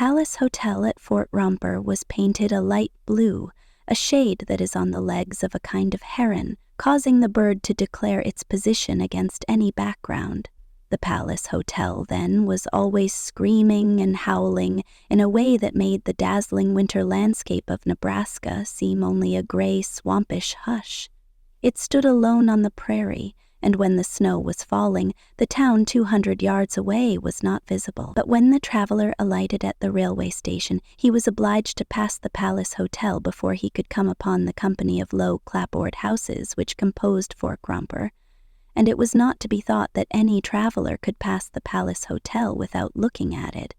Palace Hotel at Fort Romper was painted a light blue, a shade that is on the legs of a kind of heron, causing the bird to declare its position against any background. The Palace Hotel, then, was always screaming and howling in a way that made the dazzling winter landscape of Nebraska seem only a gray, swampish hush. It stood alone on the prairie, and when the snow was falling, the town 200 yards away was not visible. But when the traveler alighted at the railway station, he was obliged to pass the Palace Hotel before he could come upon the company of low clapboard houses which composed Fort Romper, and it was not to be thought that any traveler could pass the Palace Hotel without looking at it.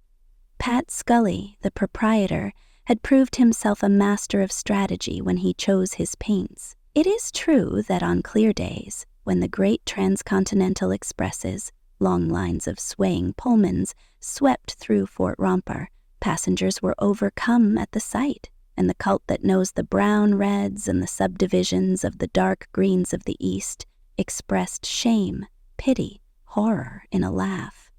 Pat Scully, the proprietor, had proved himself a master of strategy when he chose his paints. It is true that on clear days, when the great transcontinental expresses, long lines of swaying Pullmans, swept through Fort Romper, passengers were overcome at the sight, and the cult that knows the brown reds and the subdivisions of the dark greens of the East expressed shame, pity, horror in a laugh.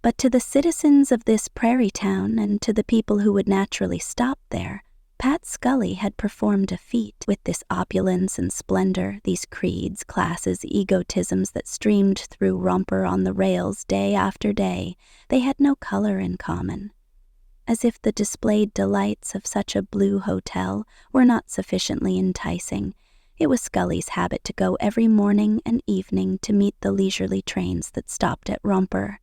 But to the citizens of this prairie town and to the people who would naturally stop there, Pat Scully had performed a feat. With this opulence and splendor, these creeds, classes, egotisms that streamed through Romper on the rails day after day, they had no color in common. As if the displayed delights of such a blue hotel were not sufficiently enticing, it was Scully's habit to go every morning and evening to meet the leisurely trains that stopped at Romper,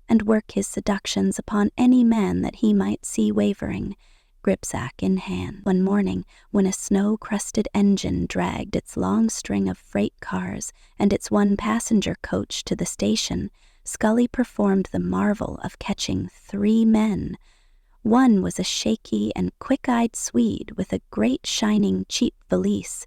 and work his seductions upon any man that he might see wavering, gripsack in hand. One morning, when a snow-crusted engine dragged its long string of freight cars and its one-passenger coach to the station, Scully performed the marvel of catching 3 men. One was a shaky and quick-eyed Swede with a great shining cheap valise.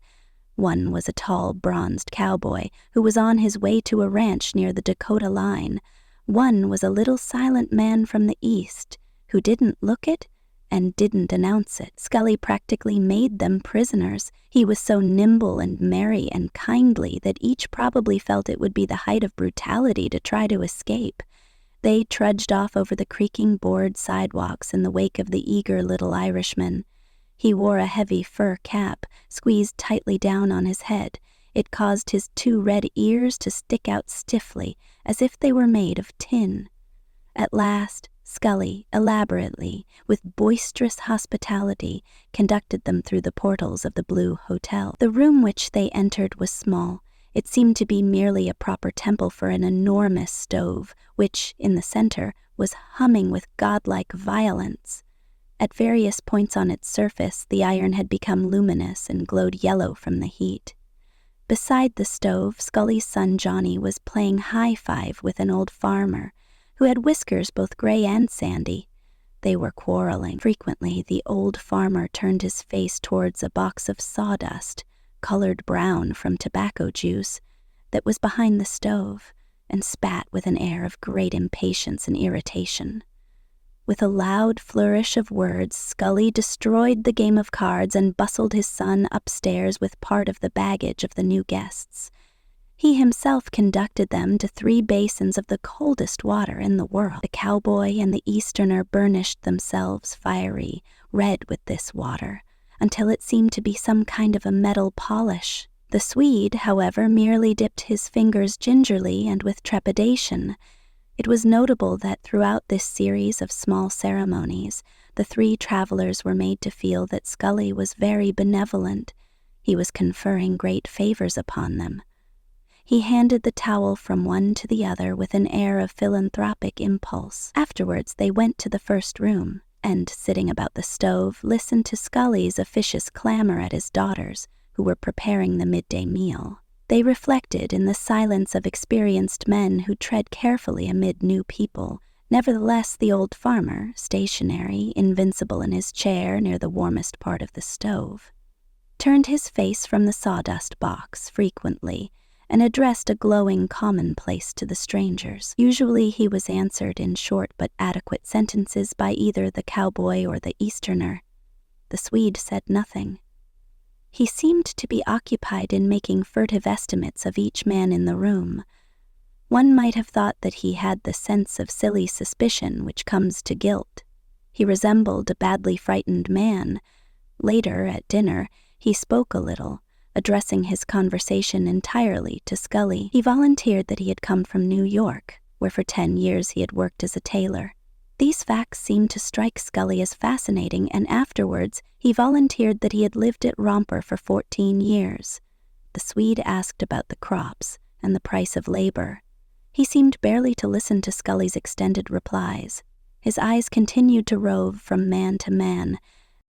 One was a tall, bronzed cowboy who was on his way to a ranch near the Dakota line. One was a little silent man from the East who didn't look it and didn't announce it. Scully practically made them prisoners. He was so nimble and merry and kindly that each probably felt it would be the height of brutality to try to escape. They trudged off over the creaking board sidewalks in the wake of the eager little Irishman. He wore a heavy fur cap, squeezed tightly down on his head. It caused his 2 red ears to stick out stiffly, as if they were made of tin. At last, Scully, elaborately, with boisterous hospitality, conducted them through the portals of the Blue Hotel. The room which they entered was small. It seemed to be merely a proper temple for an enormous stove, which, in the center, was humming with godlike violence. At various points on its surface, the iron had become luminous and glowed yellow from the heat. Beside the stove, Scully's son Johnny was playing high-five with an old farmer, who had whiskers both gray and sandy. They were quarreling. Frequently, the old farmer turned his face towards a box of sawdust, colored brown from tobacco juice, that was behind the stove, and spat with an air of great impatience and irritation. With a loud flourish of words, Scully destroyed the game of cards and bustled his son upstairs with part of the baggage of the new guests. He himself conducted them to 3 basins of the coldest water in the world. The cowboy and the Easterner burnished themselves fiery red with this water, until it seemed to be some kind of a metal polish. The Swede, however, merely dipped his fingers gingerly and with trepidation. It was notable that throughout this series of small ceremonies, the 3 travelers were made to feel that Scully was very benevolent. He was conferring great favors upon them. He handed the towel from one to the other with an air of philanthropic impulse. Afterwards, they went to the first room, and, sitting about the stove, listened to Scully's officious clamor at his daughters, who were preparing the midday meal. They reflected in the silence of experienced men who tread carefully amid new people. Nevertheless, the old farmer, stationary, invincible in his chair near the warmest part of the stove, turned his face from the sawdust box frequently and addressed a glowing commonplace to the strangers. Usually he was answered in short but adequate sentences by either the cowboy or the Easterner. The Swede said nothing. He seemed to be occupied in making furtive estimates of each man in the room. One might have thought that he had the sense of silly suspicion which comes to guilt. He resembled a badly frightened man. Later, at dinner, he spoke a little, addressing his conversation entirely to Scully. He volunteered that he had come from New York, where for 10 years he had worked as a tailor. These facts seemed to strike Scully as fascinating, and afterwards he volunteered that he had lived at Romper for 14 years. The Swede asked about the crops and the price of labor. He seemed barely to listen to Scully's extended replies. His eyes continued to rove from man to man.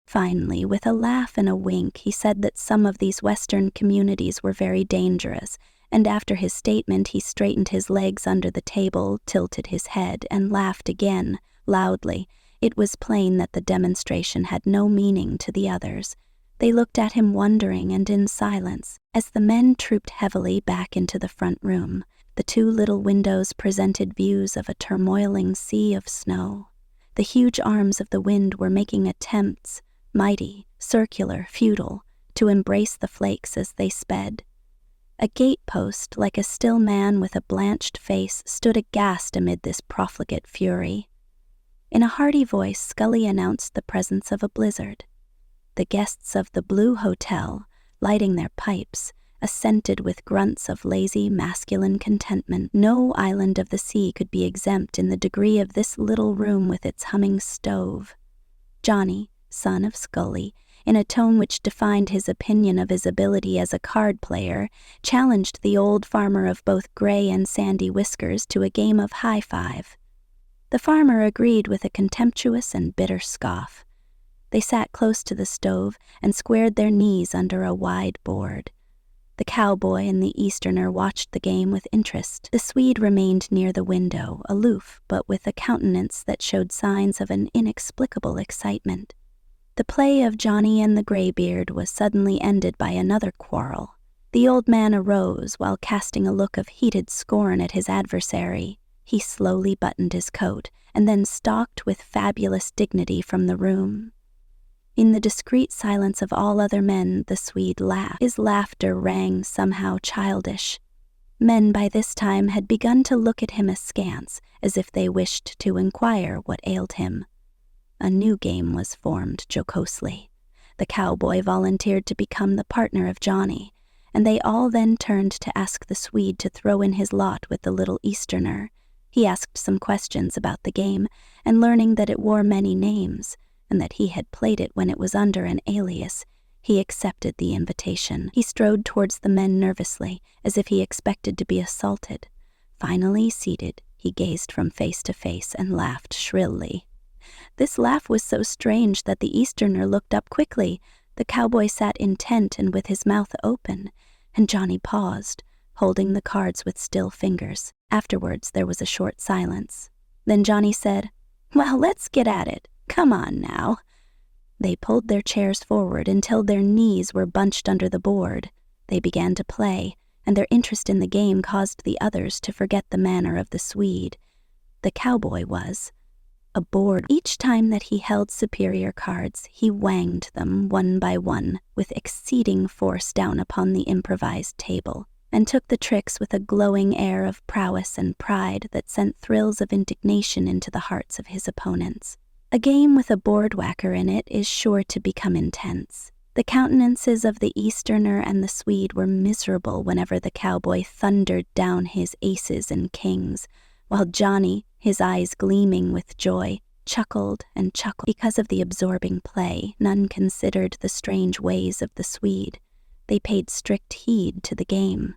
Finally, with a laugh and a wink, he said that some of these Western communities were very dangerous, and after his statement he straightened his legs under the table, tilted his head, and laughed again, loudly. It was plain that the demonstration had no meaning to the others. They looked at him wondering and in silence. As the men trooped heavily back into the front room, the 2 little windows presented views of a turmoiling sea of snow. The huge arms of the wind were making attempts, mighty, circular, futile, to embrace the flakes as they sped. A gatepost, like a still man with a blanched face, stood aghast amid this profligate fury. In a hearty voice, Scully announced the presence of a blizzard. The guests of the Blue Hotel, lighting their pipes, assented with grunts of lazy, masculine contentment. No island of the sea could be exempt in the degree of this little room with its humming stove. Johnny, son of Scully, in a tone which defined his opinion of his ability as a card player, challenged the old farmer of both gray and sandy whiskers to a game of high-five. The farmer agreed with a contemptuous and bitter scoff. They sat close to the stove and squared their knees under a wide board. The cowboy and the Easterner watched the game with interest. The Swede remained near the window, aloof, but with a countenance that showed signs of an inexplicable excitement. The play of Johnny and the graybeard was suddenly ended by another quarrel. The old man arose while casting a look of heated scorn at his adversary. He slowly buttoned his coat and then stalked with fabulous dignity from the room. In the discreet silence of all other men, the Swede laughed. His laughter rang somehow childish. Men by this time had begun to look at him askance, as if they wished to inquire what ailed him. A new game was formed jocosely. The cowboy volunteered to become the partner of Johnny, and they all then turned to ask the Swede to throw in his lot with the little Easterner. He asked some questions about the game, and learning that it wore many names, and that he had played it when it was under an alias, he accepted the invitation. He strode towards the men nervously, as if he expected to be assaulted. Finally seated, he gazed from face to face and laughed shrilly. This laugh was so strange that the Easterner looked up quickly. The cowboy sat intent and with his mouth open, and Johnny paused, holding the cards with still fingers. Afterwards, there was a short silence. Then Johnny said, "Well, let's get at it. Come on now." They pulled their chairs forward until their knees were bunched under the board. They began to play, and their interest in the game caused the others to forget the manner of the Swede. The cowboy was a board. Each time that he held superior cards, he wanged them one by one with exceeding force down upon the improvised table, and took the tricks with a glowing air of prowess and pride that sent thrills of indignation into the hearts of his opponents. A game with a board whacker in it is sure to become intense. The countenances of the Easterner and the Swede were miserable whenever the cowboy thundered down his aces and kings, while Johnny, his eyes gleaming with joy, chuckled and chuckled. Because of the absorbing play, none considered the strange ways of the Swede. They paid strict heed to the game.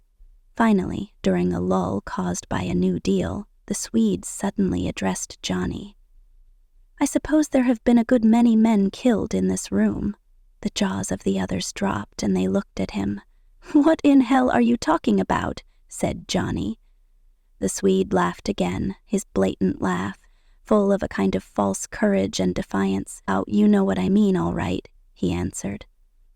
Finally, during a lull caused by a new deal, the Swede suddenly addressed Johnny. "I suppose there have been a good many men killed in this room." The jaws of the others dropped, and they looked at him. "What in hell are you talking about?" said Johnny. The Swede laughed again, his blatant laugh, full of a kind of false courage and defiance. "Oh, you know what I mean, all right," he answered.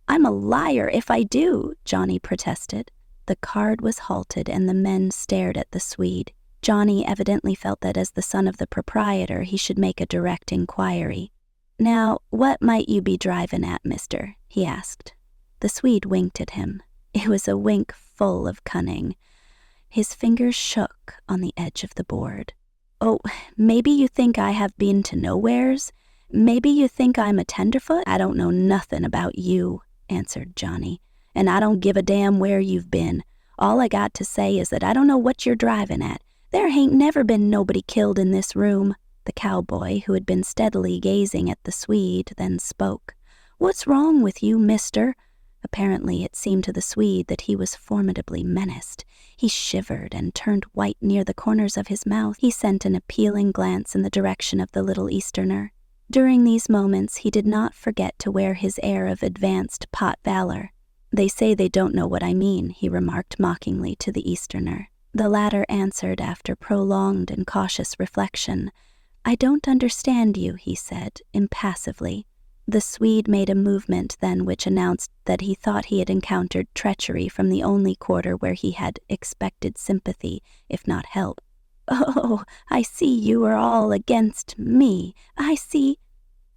"I'm a liar if I do," Johnny protested. The card was halted, and the men stared at the Swede. Johnny evidently felt that as the son of the proprietor, he should make a direct inquiry. "Now, what might you be driving at, mister?" he asked. The Swede winked at him. It was a wink full of cunning. His fingers shook on the edge of the board. "Oh, maybe you think I have been to nowheres? Maybe you think I'm a tenderfoot? I don't know nothing about you, answered Johnny, and I don't give a damn where you've been. All I got to say is that I don't know what you're driving at. There hain't never been nobody killed in this room. The cowboy, who had been steadily gazing at the Swede, then spoke. What's wrong with you, mister? Apparently it seemed to the Swede that he was formidably menaced. He shivered and turned white near the corners of his mouth. He sent an appealing glance in the direction of the little Easterner. During these moments he did not forget to wear his air of advanced pot valor. They say they don't know what I mean, he remarked mockingly to the Easterner. The latter answered after prolonged and cautious reflection. I don't understand you, he said, impassively. The Swede made a movement then which announced that he thought he had encountered treachery from the only quarter where he had expected sympathy, if not help. Oh, I see you are all against me. I see.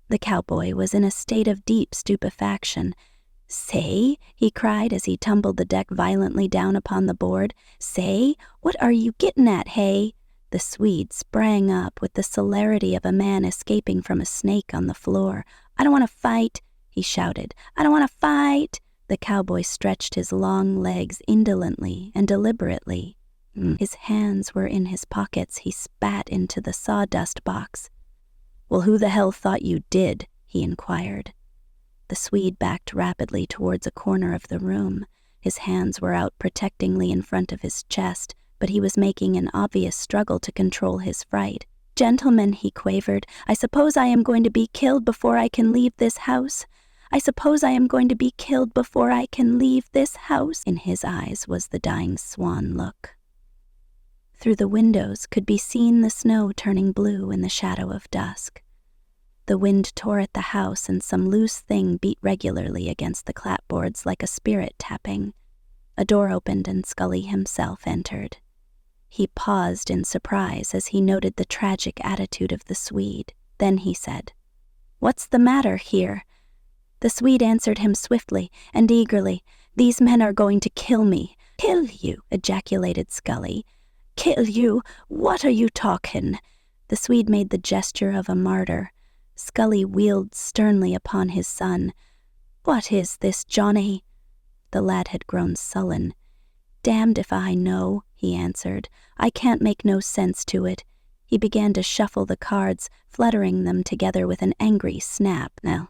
The cowboy was in a state of deep stupefaction. Say, he cried as he tumbled the deck violently down upon the board. Say, what are you getting at, hey? The Swede sprang up with the celerity of a man escaping from a snake on the floor. I don't want to fight, he shouted. I don't want to fight. The cowboy stretched his long legs indolently and deliberately. His hands were in his pockets. He spat into the sawdust box. Well, who the hell thought you did? He inquired. The Swede backed rapidly towards a corner of the room. His hands were out protectingly in front of his chest, but he was making an obvious struggle to control his fright. Gentlemen, he quavered, I suppose I am going to be killed before I can leave this house. I suppose I am going to be killed before I can leave this house. In his eyes was the dying swan look. Through the windows could be seen the snow turning blue in the shadow of dusk. The wind tore at the house, and some loose thing beat regularly against the clapboards like a spirit tapping. A door opened and Scully himself entered. He paused in surprise as he noted the tragic attitude of the Swede. Then he said, What's the matter here? The Swede answered him swiftly and eagerly. These men are going to kill me. Kill you, ejaculated Scully. Kill you? What are you talking? The Swede made the gesture of a martyr. Scully wheeled sternly upon his son. What is this, Johnny? The lad had grown sullen. Damned if I know, he answered. I can't make no sense to it. He began to shuffle the cards, fluttering them together with an angry snap. Now,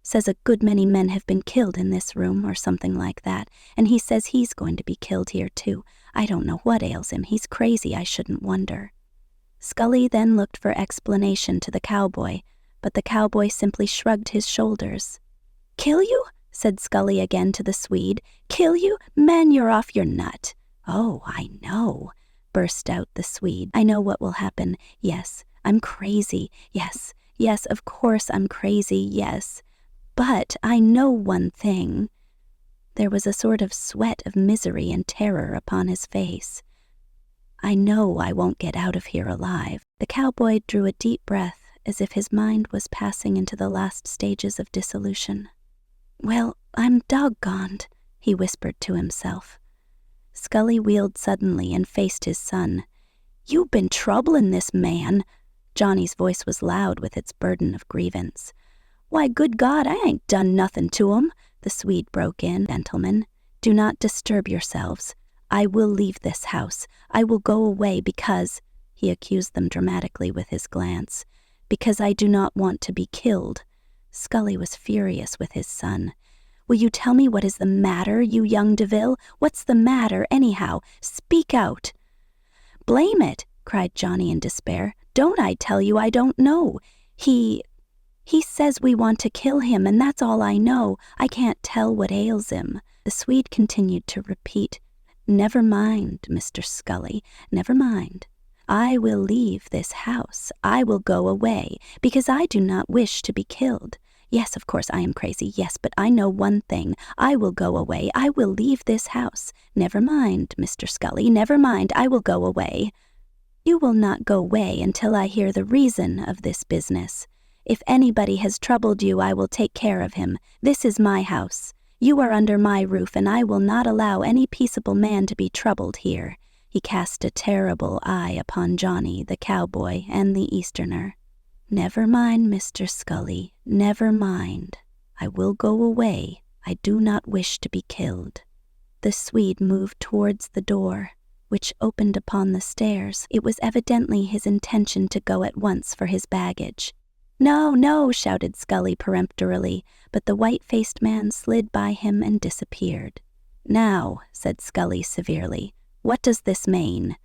says a good many men have been killed in this room, or something like that, and he says he's going to be killed here too. I don't know what ails him. He's crazy, I shouldn't wonder. Scully then looked for explanation to the cowboy, but the cowboy simply shrugged his shoulders. Kill you? Said Scully again to the Swede. Kill you? Man, you're off your nut. Oh, I know, burst out the Swede. I know what will happen. Yes, I'm crazy. Yes, of course I'm crazy, yes. But I know one thing. There was a sort of sweat of misery and terror upon his face. I know I won't get out of here alive. The cowboy drew a deep breath as if his mind was passing into the last stages of dissolution. Well, I'm doggoned, he whispered to himself. Scully wheeled suddenly and faced his son. You been troubling this man. Johnny's voice was loud with its burden of grievance. Why, good God, I ain't done nothing to him, the Swede broke in. Gentlemen, do not disturb yourselves. I will leave this house. I will go away because, he accused them dramatically with his glance, because I do not want to be killed. Scully was furious with his son. Will you tell me what is the matter, you young DeVille? What's the matter, anyhow? Speak out. Blame it, cried Johnny in despair. Don't I tell you I don't know? He says we want to kill him, and that's all I know. I can't tell what ails him. The Swede continued to repeat, Never mind, Mr. Scully, never mind. I will leave this house. I will go away, because I do not wish to be killed. Yes, of course I am crazy, yes, but I know one thing. I will go away. I will leave this house. Never mind, Mr. Scully, never mind. I will go away. You will not go away until I hear the reason of this business. If anybody has troubled you, I will take care of him. This is my house. You are under my roof, and I will not allow any peaceable man to be troubled here. He cast a terrible eye upon Johnny, the cowboy, and the Easterner. "Never mind, Mr. Scully, never mind. I will go away. I do not wish to be killed." The Swede moved towards the door, which opened upon the stairs. It was evidently his intention to go at once for his baggage. "No, no," shouted Scully peremptorily, but the white-faced man slid by him and disappeared. "Now," said Scully severely, "what does this mean?"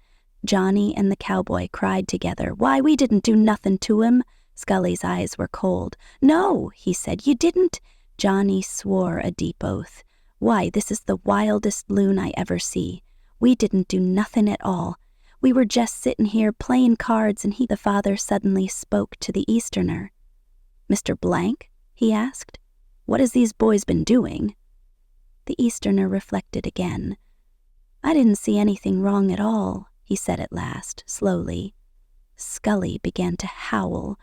Johnny and the cowboy cried together, "Why, we didn't do nothing to him." Scully's eyes were cold. "No," he said, "you didn't." Johnny swore a deep oath. "Why, this is the wildest loon I ever see. We didn't do nothing at all. We were just sitting here playing cards and the father suddenly spoke to the Easterner. "Mr. Blank?" he asked. "What has these boys been doing?" The Easterner reflected again. "I didn't see anything wrong at all," he said at last, slowly. Scully began to howl.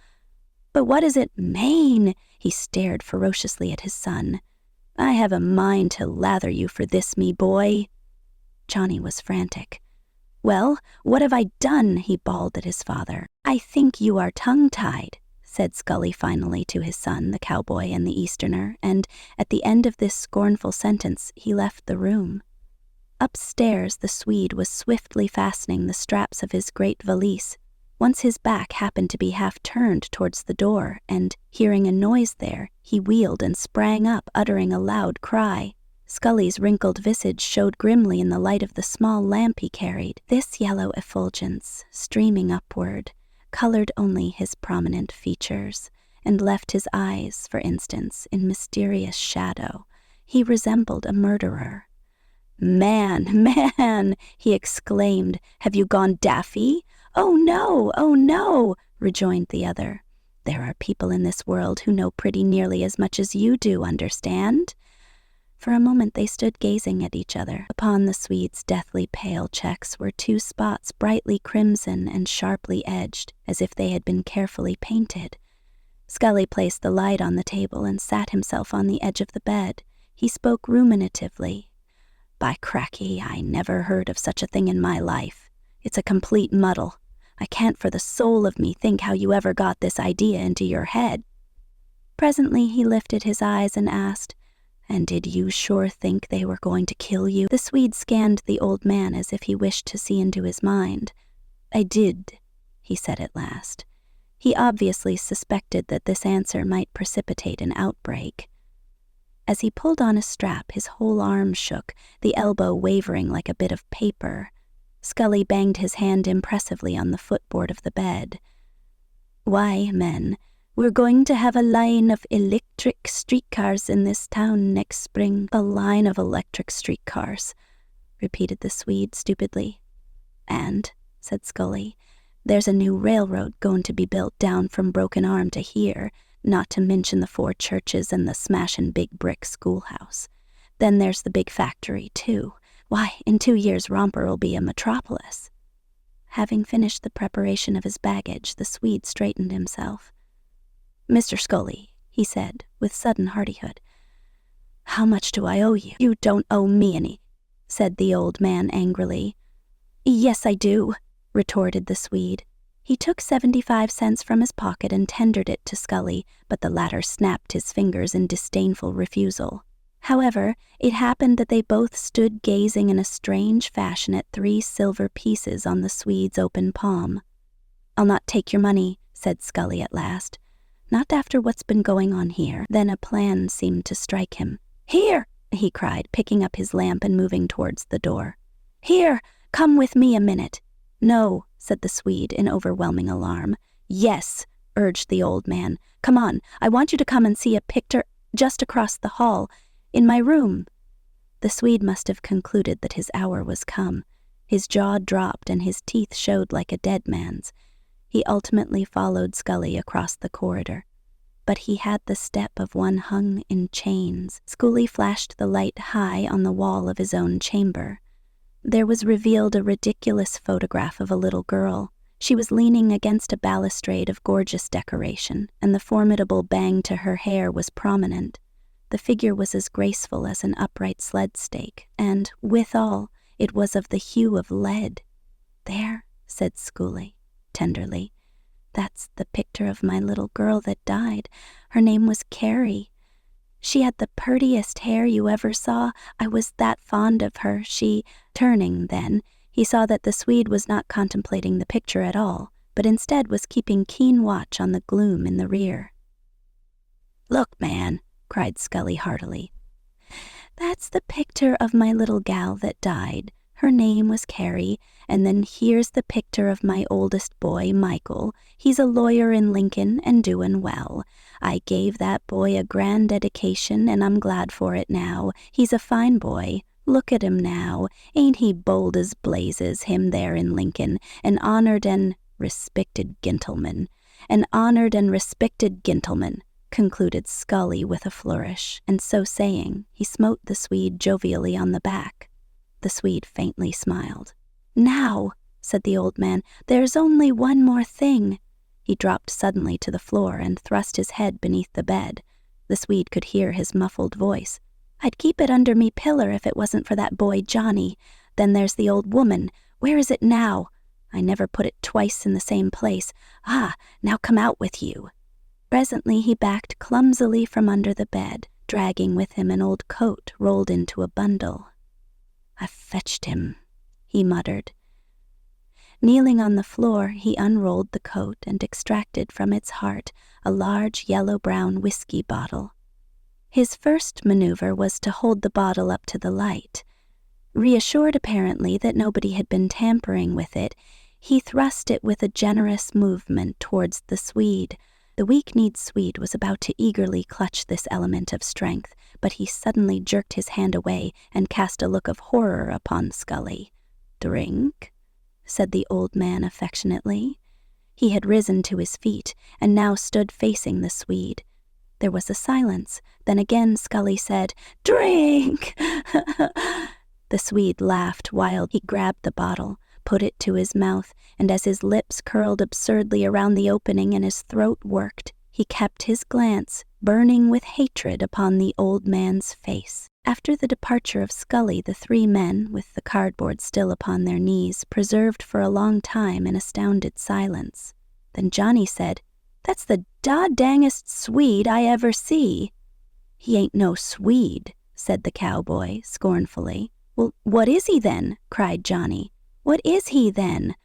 "But what does it mean?" He stared ferociously at his son. "I have a mind to lather you for this, me boy." Johnny was frantic. "Well, what have I done?" he bawled at his father. "I think you are tongue-tied," said Scully finally to his son, the cowboy, and the Easterner, and at the end of this scornful sentence he left the room. Upstairs, the Swede was swiftly fastening the straps of his great valise. Once his back happened to be half-turned towards the door, and, hearing a noise there, he wheeled and sprang up, uttering a loud cry. Scully's wrinkled visage showed grimly in the light of the small lamp he carried. This yellow effulgence, streaming upward, colored only his prominent features, and left his eyes, for instance, in mysterious shadow. He resembled a murderer. "Man, man," he exclaimed, "have you gone daffy?" "Oh no," rejoined the other. "There are people in this world who know pretty nearly as much as you do, understand?" For a moment they stood gazing at each other. Upon the Swede's deathly pale checks were two spots brightly crimson and sharply edged, as if they had been carefully painted. Scully placed the light on the table and sat himself on the edge of the bed. He spoke ruminatively. "By cracky, I never heard of such a thing in my life. It's a complete muddle. I can't for the soul of me think how you ever got this idea into your head." Presently he lifted his eyes and asked, "And did you sure think they were going to kill you?" The Swede scanned the old man as if he wished to see into his mind. "I did," he said at last. He obviously suspected that this answer might precipitate an outbreak. As he pulled on a strap, his whole arm shook, the elbow wavering like a bit of paper. Scully banged his hand impressively on the footboard of the bed. "Why, men, we're going to have a line of electric streetcars in this town next spring." "A line of electric streetcars," repeated the Swede stupidly. "And," said Scully, "there's a new railroad going to be built down from Broken Arm to here, not to mention the 4 churches and the smashin' big brick schoolhouse. Then there's the big factory, too. Why, in 2 years Romper'll be a metropolis." Having finished the preparation of his baggage, the Swede straightened himself. "Mr. Scully," he said, with sudden hardihood, "how much do I owe you?" "You don't owe me any," said the old man angrily. "Yes, I do," retorted the Swede. He took 75 cents from his pocket and tendered it to Scully, but the latter snapped his fingers in disdainful refusal. However, it happened that they both stood gazing in a strange fashion at 3 silver pieces on the Swede's open palm. "I'll not take your money," said Scully at last. "Not after what's been going on here." Then a plan seemed to strike him. "Here!" he cried, picking up his lamp and moving towards the door. "Here! Come with me a minute." "No," said the Swede in overwhelming alarm. "Yes," urged the old man. "Come on, I want you to come and see a picture just across the hall, in my room." The Swede must have concluded that his hour was come. His jaw dropped and his teeth showed like a dead man's. He ultimately followed Scully across the corridor. But he had the step of one hung in chains. Scully flashed the light high on the wall of his own chamber. There was revealed a ridiculous photograph of a little girl. She was leaning against a balustrade of gorgeous decoration, and the formidable bang to her hair was prominent. The figure was as graceful as an upright sled stake, and, withal, it was of the hue of lead. "There," said Scully, tenderly, That's the picture of my little girl that died. Her name was Carrie. She had the purtiest hair you ever saw. I was that fond of her. Turning then, he saw that the Swede was not contemplating the picture at all, but instead was keeping keen watch on the gloom in the rear. "Look, man," cried Scully heartily. "That's the picture of my little gal that died. Her name was Carrie, and then here's the picture of my oldest boy, Michael. He's a lawyer in Lincoln and doin' well. I gave that boy a grand dedication, and I'm glad for it now. He's a fine boy. Look at him now. Ain't he bold as blazes, him there in Lincoln, an honored and respected gentleman. An honored and respected gentleman," concluded Scully with a flourish, and so saying, he smote the Swede jovially on the back. The Swede faintly smiled. "Now," said the old man, "there's only one more thing." He dropped suddenly to the floor and thrust his head beneath the bed. The Swede could hear his muffled voice. "I'd keep it under me pillar if it wasn't for that boy Johnny. Then there's the old woman. Where is it now? I never put it twice in the same place. Ah, now come out with you." Presently he backed clumsily from under the bed, dragging with him an old coat rolled into a bundle. "I fetched him," he muttered. Kneeling on the floor, he unrolled the coat and extracted from its heart a large yellow-brown whiskey bottle. His first maneuver was to hold the bottle up to the light. Reassured apparently that nobody had been tampering with it, he thrust it with a generous movement towards the Swede. The weak-kneed Swede was about to eagerly clutch this element of strength, but he suddenly jerked his hand away and cast a look of horror upon Scully. "Drink?" said the old man affectionately. He had risen to his feet and now stood facing the Swede. There was a silence. Then again Scully said, "Drink!" The Swede laughed while he grabbed the bottle, put it to his mouth, and as his lips curled absurdly around the opening and his throat worked, he kept his glance burning with hatred upon the old man's face. After the departure of Scully, the three men, with the cardboard still upon their knees, preserved for a long time an astounded silence. Then Johnny said, "That's the dangest Swede I ever see." "He ain't no Swede," said the cowboy scornfully. "Well, what is he then?" cried Johnny. "What is he then?"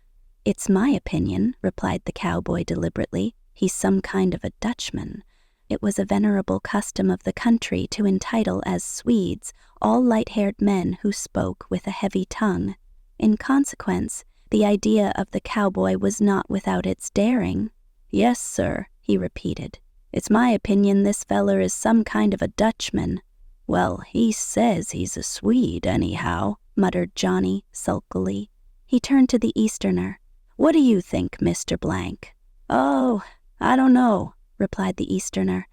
"It's my opinion," replied the cowboy deliberately. "He's some kind of a Dutchman." It was a venerable custom of the country to entitle as Swedes all light-haired men who spoke with a heavy tongue. In consequence, the idea of the cowboy was not without its daring. "Yes, sir," he repeated. "It's my opinion this feller is some kind of a Dutchman." "Well, he says he's a Swede, anyhow," muttered Johnny sulkily. He turned to the Easterner. "What do you think, Mr. Blank?" "Oh, I don't know," replied the Easterner.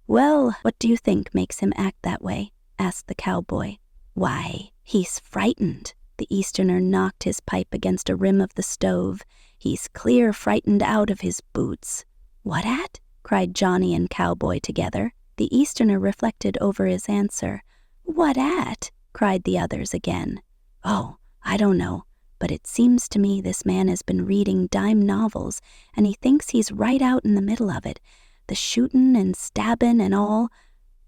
"Well, what do you think makes him act that way?" asked the cowboy. "Why, he's frightened." The Easterner knocked his pipe against a rim of the stove. "He's clear frightened out of his boots." "What at?" cried Johnny and cowboy together. The Easterner reflected over his answer. "What at?" cried the others again. "Oh, I don't know, but it seems to me this man has been reading dime novels, and he thinks he's right out in the middle of it, the shootin' and stabbin' and all."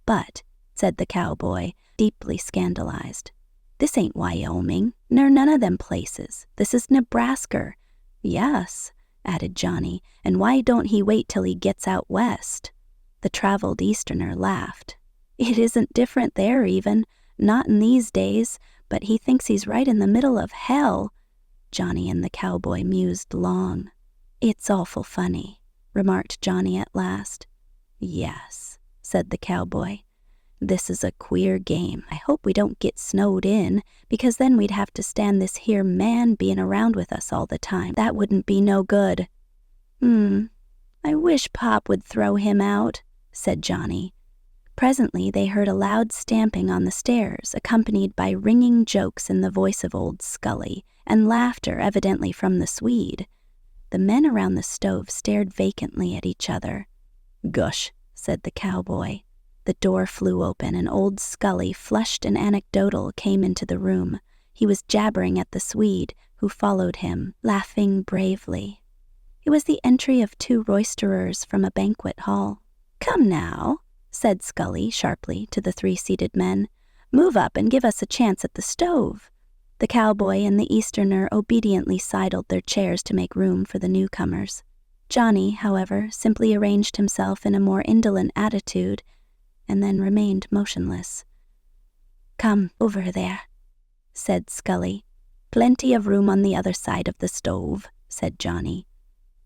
"But," said the cowboy, deeply scandalized, "this ain't Wyoming, nor none of them places. This is Nebraska." "Yes," added Johnny, "and why don't he wait till he gets out west?" The traveled Easterner laughed. "It isn't different there even, not in these days, but he thinks he's right in the middle of hell." Johnny and the cowboy mused long. "It's awful funny," remarked Johnny at last. "Yes," said the cowboy. "This is a queer game. I hope we don't get snowed in, because then we'd have to stand this here man being around with us all the time. That wouldn't be no good." "I wish Pop would throw him out," said Johnny. Presently they heard a loud stamping on the stairs, accompanied by ringing jokes in the voice of old Scully, and laughter evidently from the Swede. The men around the stove stared vacantly at each other. "Gush," said the cowboy. The door flew open, and old Scully, flushed and anecdotal, came into the room. He was jabbering at the Swede, who followed him, laughing bravely. It was the entry of two roisterers from a banquet hall. "Come now," said Scully sharply to the three-seated men. "Move up and give us a chance at the stove." The cowboy and the Easterner obediently sidled their chairs to make room for the newcomers. Johnny, however, simply arranged himself in a more indolent attitude and then remained motionless. "Come over there," said Scully. "Plenty of room on the other side of the stove," said Johnny.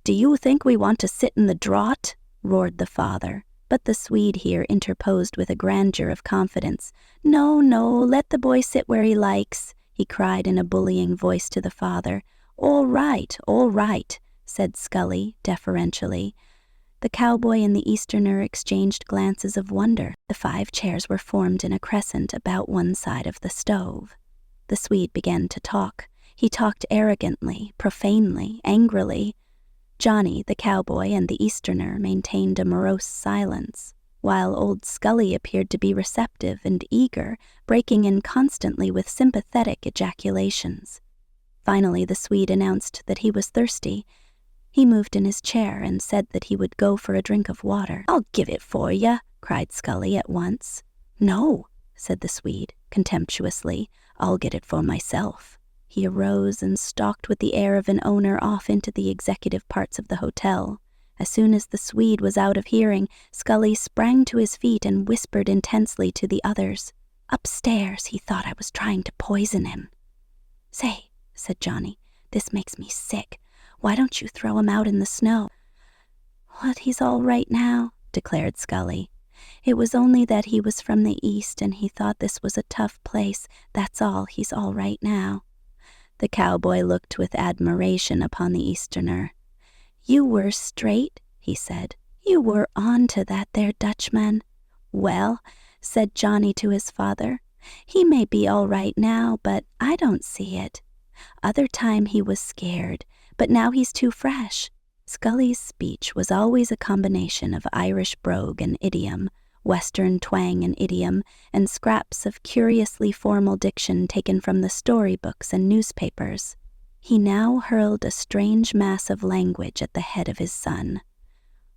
"Do you think we want to sit in the draught?" roared the father, but the Swede here interposed with a grandeur of confidence. "No, no, let the boy sit where he likes," he cried in a bullying voice to the father. All right," said Scully deferentially. The cowboy and the Easterner exchanged glances of wonder. The 5 chairs were formed in a crescent about one side of the stove. The Swede began to talk. He talked arrogantly, profanely, angrily. Johnny, the cowboy, and the Easterner maintained a morose silence, while old Scully appeared to be receptive and eager, breaking in constantly with sympathetic ejaculations. Finally, the Swede announced that he was thirsty. He moved in his chair and said that he would go for a drink of water. "I'll give it for ya," cried Scully at once. "No," said the Swede contemptuously. "I'll get it for myself." He arose and stalked with the air of an owner off into the executive parts of the hotel. As soon as the Swede was out of hearing, Scully sprang to his feet and whispered intensely to the others. "Upstairs, he thought I was trying to poison him." "Say," said Johnny, "this makes me sick. Why don't you throw him out in the snow?" "What, he's all right now," declared Scully. "It was only that he was from the East and he thought this was a tough place. That's all. He's all right now." The cowboy looked with admiration upon the Easterner. "You were straight," he said. "You were on to that there Dutchman." "Well," said Johnny to his father, "he may be all right now, but I don't see it. Other time he was scared, but now he's too fresh." Scully's speech was always a combination of Irish brogue and idiom, Western twang and idiom, and scraps of curiously formal diction taken from the storybooks and newspapers. He now hurled a strange mass of language at the head of his son.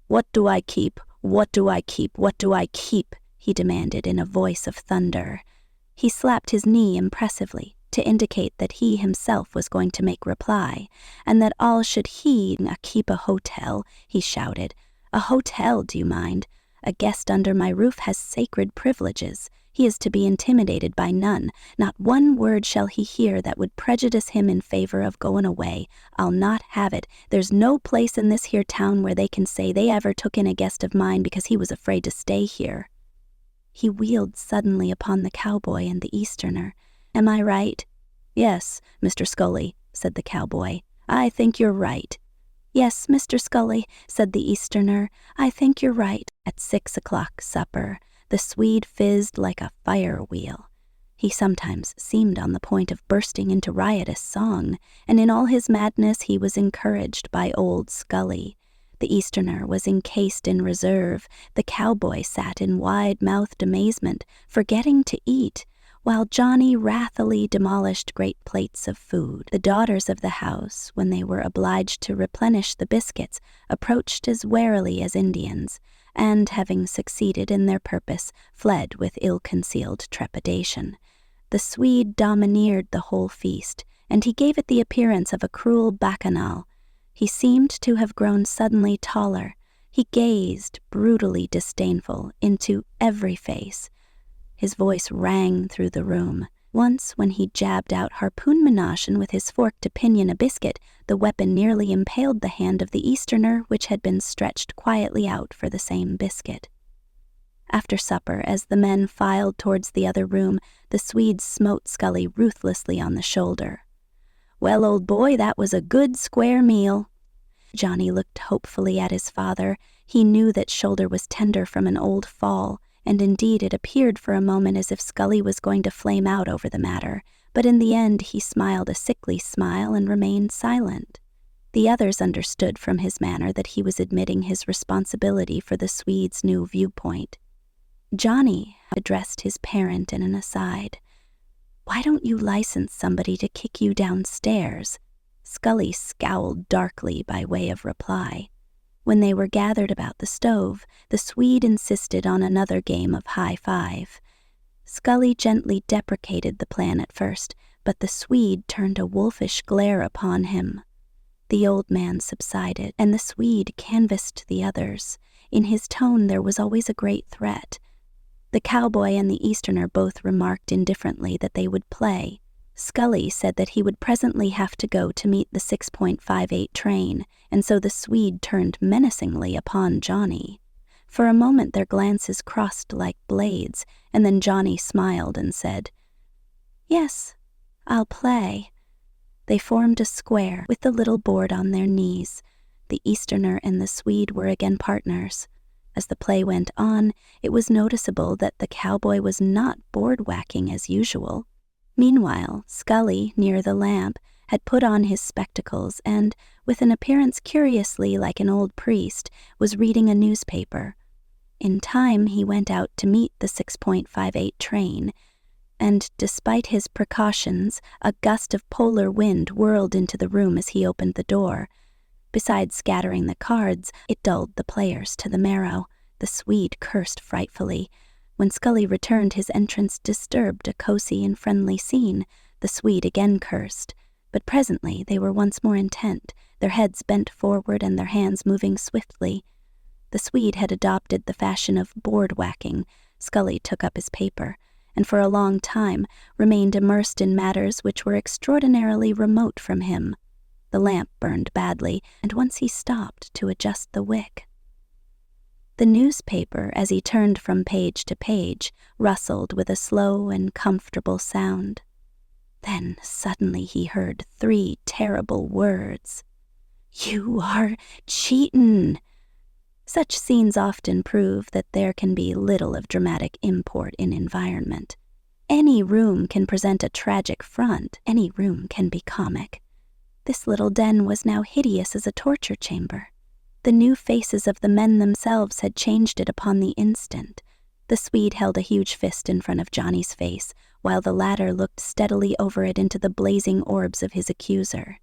"What do I keep? What do I keep? What do I keep?" he demanded in a voice of thunder. He slapped his knee impressively to indicate that he himself was going to make reply, and that all should he keep a hotel, he shouted. "A hotel, do you mind? A guest under my roof has sacred privileges. He is to be intimidated by none. Not one word shall he hear that would prejudice him in favor of going away. I'll not have it. There's no place in this here town where they can say they ever took in a guest of mine because he was afraid to stay here." He wheeled suddenly upon the cowboy and the Easterner. "Am I right?" "Yes, Mr. Scully," said the cowboy. "I think you're right." "Yes, Mr. Scully," said the Easterner, "I think you're right." At 6 o'clock supper, the Swede fizzed like a fire wheel. He sometimes seemed on the point of bursting into riotous song, and in all his madness he was encouraged by old Scully. The Easterner was encased in reserve. The cowboy sat in wide-mouthed amazement, forgetting to eat, while Johnny wrathily demolished great plates of food. The daughters of the house, when they were obliged to replenish the biscuits, approached as warily as Indians, and, having succeeded in their purpose, fled with ill-concealed trepidation. The Swede domineered the whole feast, and he gave it the appearance of a cruel bacchanal. He seemed to have grown suddenly taller. He gazed, brutally disdainful, into every face. His voice rang through the room. Once, when he jabbed out harpoon menation with his fork to pinion a biscuit, the weapon nearly impaled the hand of the Easterner, which had been stretched quietly out for the same biscuit. After supper, as the men filed towards the other room, the Swede smote Scully ruthlessly on the shoulder. "Well, old boy, that was a good square meal." Johnny looked hopefully at his father. He knew that shoulder was tender from an old fall, and indeed it appeared for a moment as if Scully was going to flame out over the matter, but in the end he smiled a sickly smile and remained silent. The others understood from his manner that he was admitting his responsibility for the Swede's new viewpoint. Johnny addressed his parent in an aside. "Why don't you license somebody to kick you downstairs?" Scully scowled darkly by way of reply. When they were gathered about the stove, the Swede insisted on another game of high five. Scully gently deprecated the plan at first, but the Swede turned a wolfish glare upon him. The old man subsided, and the Swede canvassed the others. In his tone there was always a great threat. The cowboy and the Easterner both remarked indifferently that they would play. Scully said that he would presently have to go to meet the 6.58 train, and so the Swede turned menacingly upon Johnny. For a moment their glances crossed like blades, and then Johnny smiled and said, "Yes, I'll play." They formed a square with the little board on their knees. The Easterner and the Swede were again partners. As the play went on, it was noticeable that the cowboy was not board-whacking as usual. Meanwhile, Scully, near the lamp, had put on his spectacles and, with an appearance curiously like an old priest, was reading a newspaper. In time, he went out to meet the 6.58 train, and despite his precautions, a gust of polar wind whirled into the room as he opened the door. Besides scattering the cards, it dulled the players to the marrow. The Swede cursed frightfully. When Scully returned, his entrance disturbed a cosy and friendly scene. The Swede again cursed, but presently they were once more intent, their heads bent forward and their hands moving swiftly. The Swede had adopted the fashion of board-whacking. Scully took up his paper, and for a long time remained immersed in matters which were extraordinarily remote from him. The lamp burned badly, and once he stopped to adjust the wick. The newspaper, as he turned from page to page, rustled with a slow and comfortable sound. Then suddenly he heard 3 terrible words. "You are cheatin'!" Such scenes often prove that there can be little of dramatic import in environment. Any room can present a tragic front, any room can be comic. This little den was now hideous as a torture chamber. The new faces of the men themselves had changed it upon the instant. The Swede held a huge fist in front of Johnny's face, while the latter looked steadily over it into the blazing orbs of his accuser.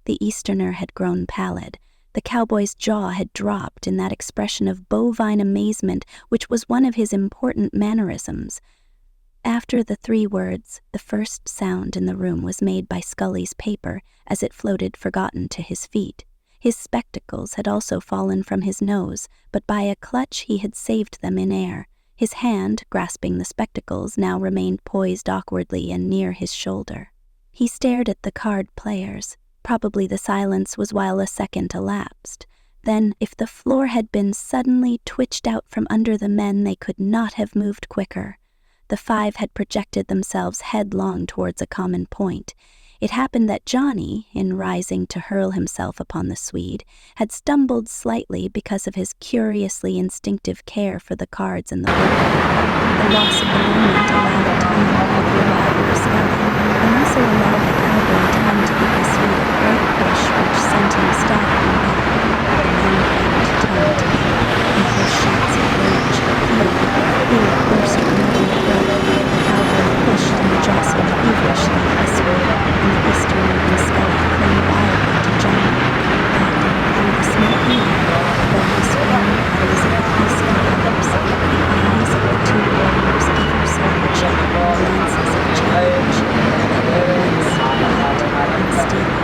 The Easterner had grown pallid. The cowboy's jaw had dropped in that expression of bovine amazement which was one of his important mannerisms. After the 3 words, the first sound in the room was made by Scully's paper as it floated forgotten to his feet. His spectacles had also fallen from his nose, but by a clutch he had saved them in air. His hand, grasping the spectacles, now remained poised awkwardly and near his shoulder. He stared at the card players. Probably the silence was while a second elapsed. Then, if the floor had been suddenly twitched out from under the men, they could not have moved quicker. The 5 had projected themselves headlong towards a common point. It happened that Johnny, in rising to hurl himself upon the Swede, had stumbled slightly because of his curiously instinctive care for the cards and the wood. The loss of the moment allowed time for the revival of Scully, and also allowed the cowboy time to give the Swede a great push which sent him staggering back. The men found time together, and with shouts of rage, fear burst from every throat. The cowboy pushed and jostled feverishly at the Swede, and the Easterner and Scully clung wildly to Johnny. But through the smoky air, though he swung at Elizabeth Eastern others, the eyes of the 2 warriors ever saw each other in glances of challenge. They were once hot and steely,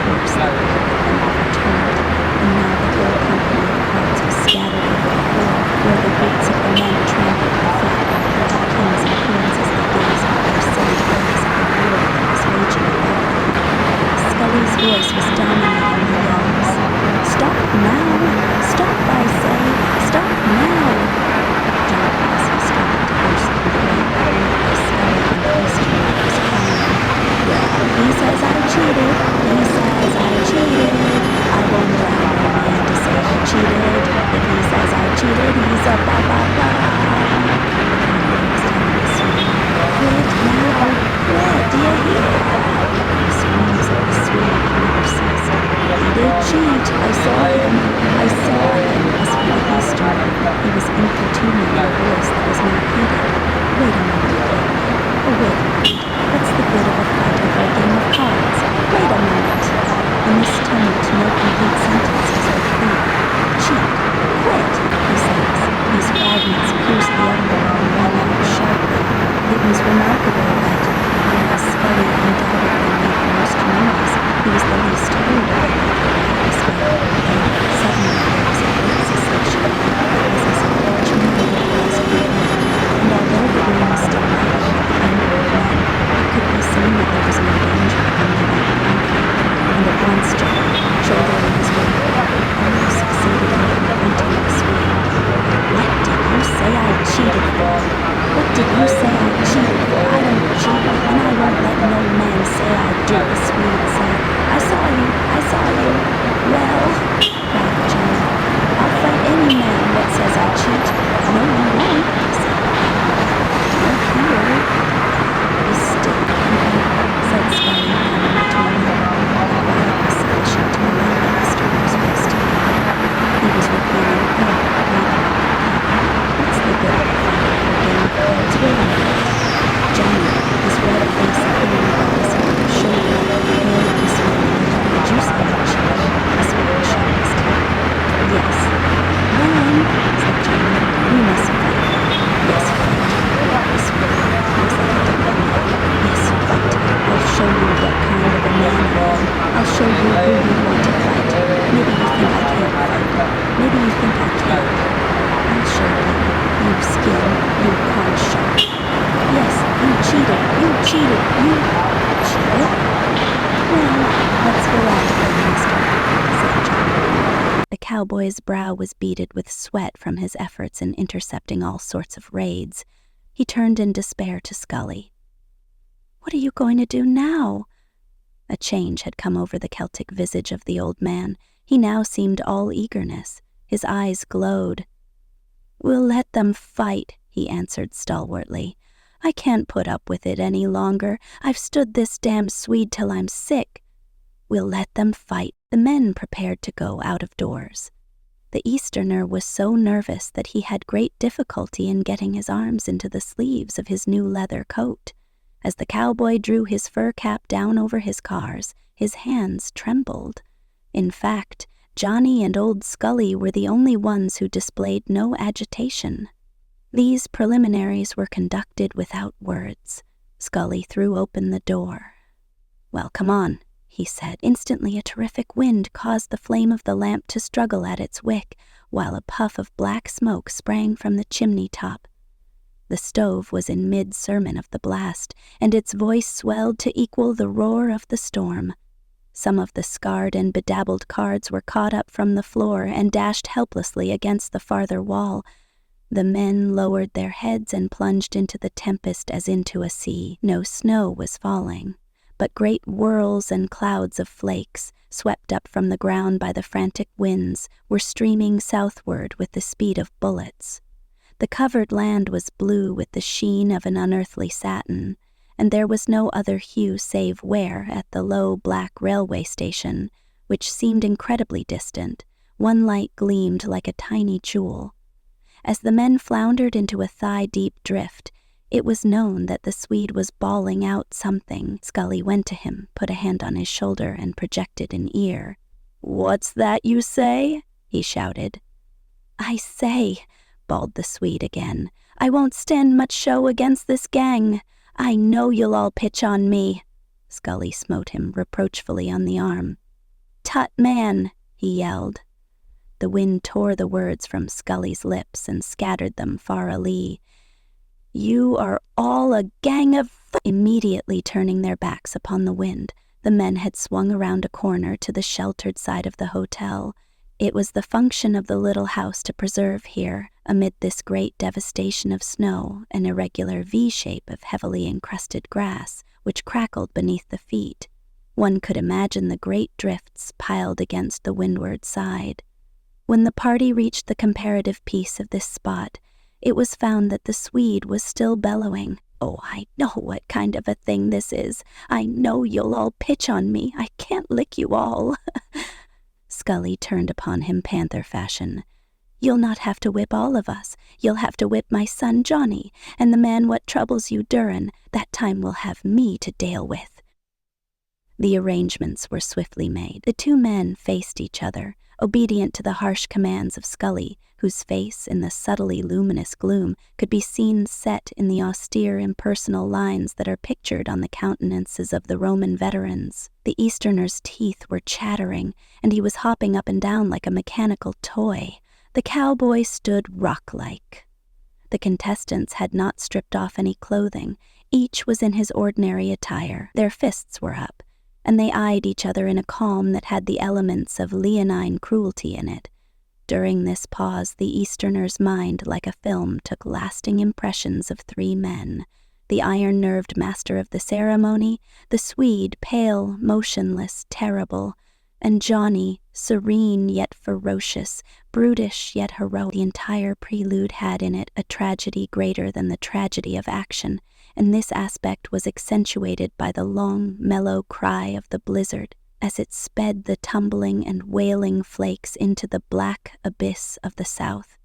fierce, and overturned, and now the whole company of cards was scattered over the floor, where the boots of the men trampled the foot, and the kings and queens as they gazed with their silly eyes at the war that was raging above them. Scully's voice was dominating the yells. "Stop now! Stop, I say! Stop now!" Johnny, as he started to burst through the ring, heard Scully and the Easterner was crying, "Well, he says I cheated! He says I cheated! I won't allow no man to say I cheated! If he says I cheated, he's a ba-ba-ba!" The cowboy was telling the Swede, "Quit now! Quit! Do you hear?" The screams of the Swede never ceased. "He did cheat! I saw him! I saw him!" As for the Easterner, he was importuning in a voice that was not heeded. "Wait a moment, baby. Oh, wait a minute. What's the good of a fight over a game of cards? Wait a minute." Chip? Well, let's go at it then, mister, said Johnny. The cowboy's brow was beaded with sweat from his efforts in intercepting all sorts of raids. He turned in despair to Scully. What are you going to do now? A change had come over the Celtic visage of the old man. He now seemed all eagerness. His eyes glowed. We'll let them fight, he answered stalwartly. I can't put up with it any longer. I've stood this damn Swede till I'm sick. We'll let them fight. The men prepared to go out of doors. The Easterner was so nervous that he had great difficulty in getting his arms into the sleeves of his new leather coat. As the cowboy drew his fur cap down over his cars, his hands trembled. In fact, Johnny and old Scully were the only ones who displayed no agitation. These preliminaries were conducted without words. Scully threw open the door. Well, come on, he said. Instantly a terrific wind caused the flame of the lamp to struggle at its wick, while a puff of black smoke sprang from the chimney top. The stove was in mid-sermon of the blast, and its voice swelled to equal the roar of the storm. Some of the scarred and bedabbled cards were caught up from the floor and dashed helplessly against the farther wall. The men lowered their heads and plunged into the tempest as into a sea. No snow was falling, but great whirls and clouds of flakes, swept up from the ground by the frantic winds, were streaming southward with the speed of bullets. The covered land was blue with the sheen of an unearthly satin, and there was no other hue save where, at the low black railway station, which seemed incredibly distant, one light gleamed like a tiny jewel. As the men floundered into a thigh-deep drift, it was known that the Swede was bawling out something. Scully went to him, put a hand on his shoulder, and projected an ear. "What's that you say?" he shouted. "I say," bawled the Swede again, "I won't stand much show against this gang. I know you'll all pitch on me." Scully smote him reproachfully on the arm. "Tut, man," he yelled. The wind tore the words from Scully's lips and scattered them far alee. "You are all a gang of—" Immediately turning their backs upon the wind, the men had swung around a corner to the sheltered side of the hotel. It was the function of the little house to preserve here, amid this great devastation of snow, an irregular V-shape of heavily encrusted grass, which crackled beneath the feet. One could imagine the great drifts piled against the windward side. When the party reached the comparative peace of this spot, it was found that the Swede was still bellowing. "Oh, I know what kind of a thing this is. I know you'll all pitch on me. I can't lick you all." Scully turned upon him panther fashion. "You'll not have to whip all of us. You'll have to whip my son Johnny, and the man what troubles you Durin. That time will have me to deal with." The arrangements were swiftly made. The two men faced each other, obedient to the harsh commands of Scully, whose face, in the subtly luminous gloom, could be seen set in the austere impersonal lines that are pictured on the countenances of the Roman veterans. The Easterner's teeth were chattering, and he was hopping up and down like a mechanical toy. The cowboy stood rock-like. The contestants had not stripped off any clothing. Each was in his ordinary attire. Their fists were up, and they eyed each other in a calm that had the elements of leonine cruelty in it. During this pause, the Easterner's mind, like a film, took lasting impressions of three men: the iron-nerved master of the ceremony, the Swede, pale, motionless, terrible, and Johnny, serene yet ferocious, brutish yet heroic. The entire prelude had in it a tragedy greater than the tragedy of action, and this aspect was accentuated by the long, mellow cry of the blizzard as it sped the tumbling and wailing flakes into the black abyss of the south.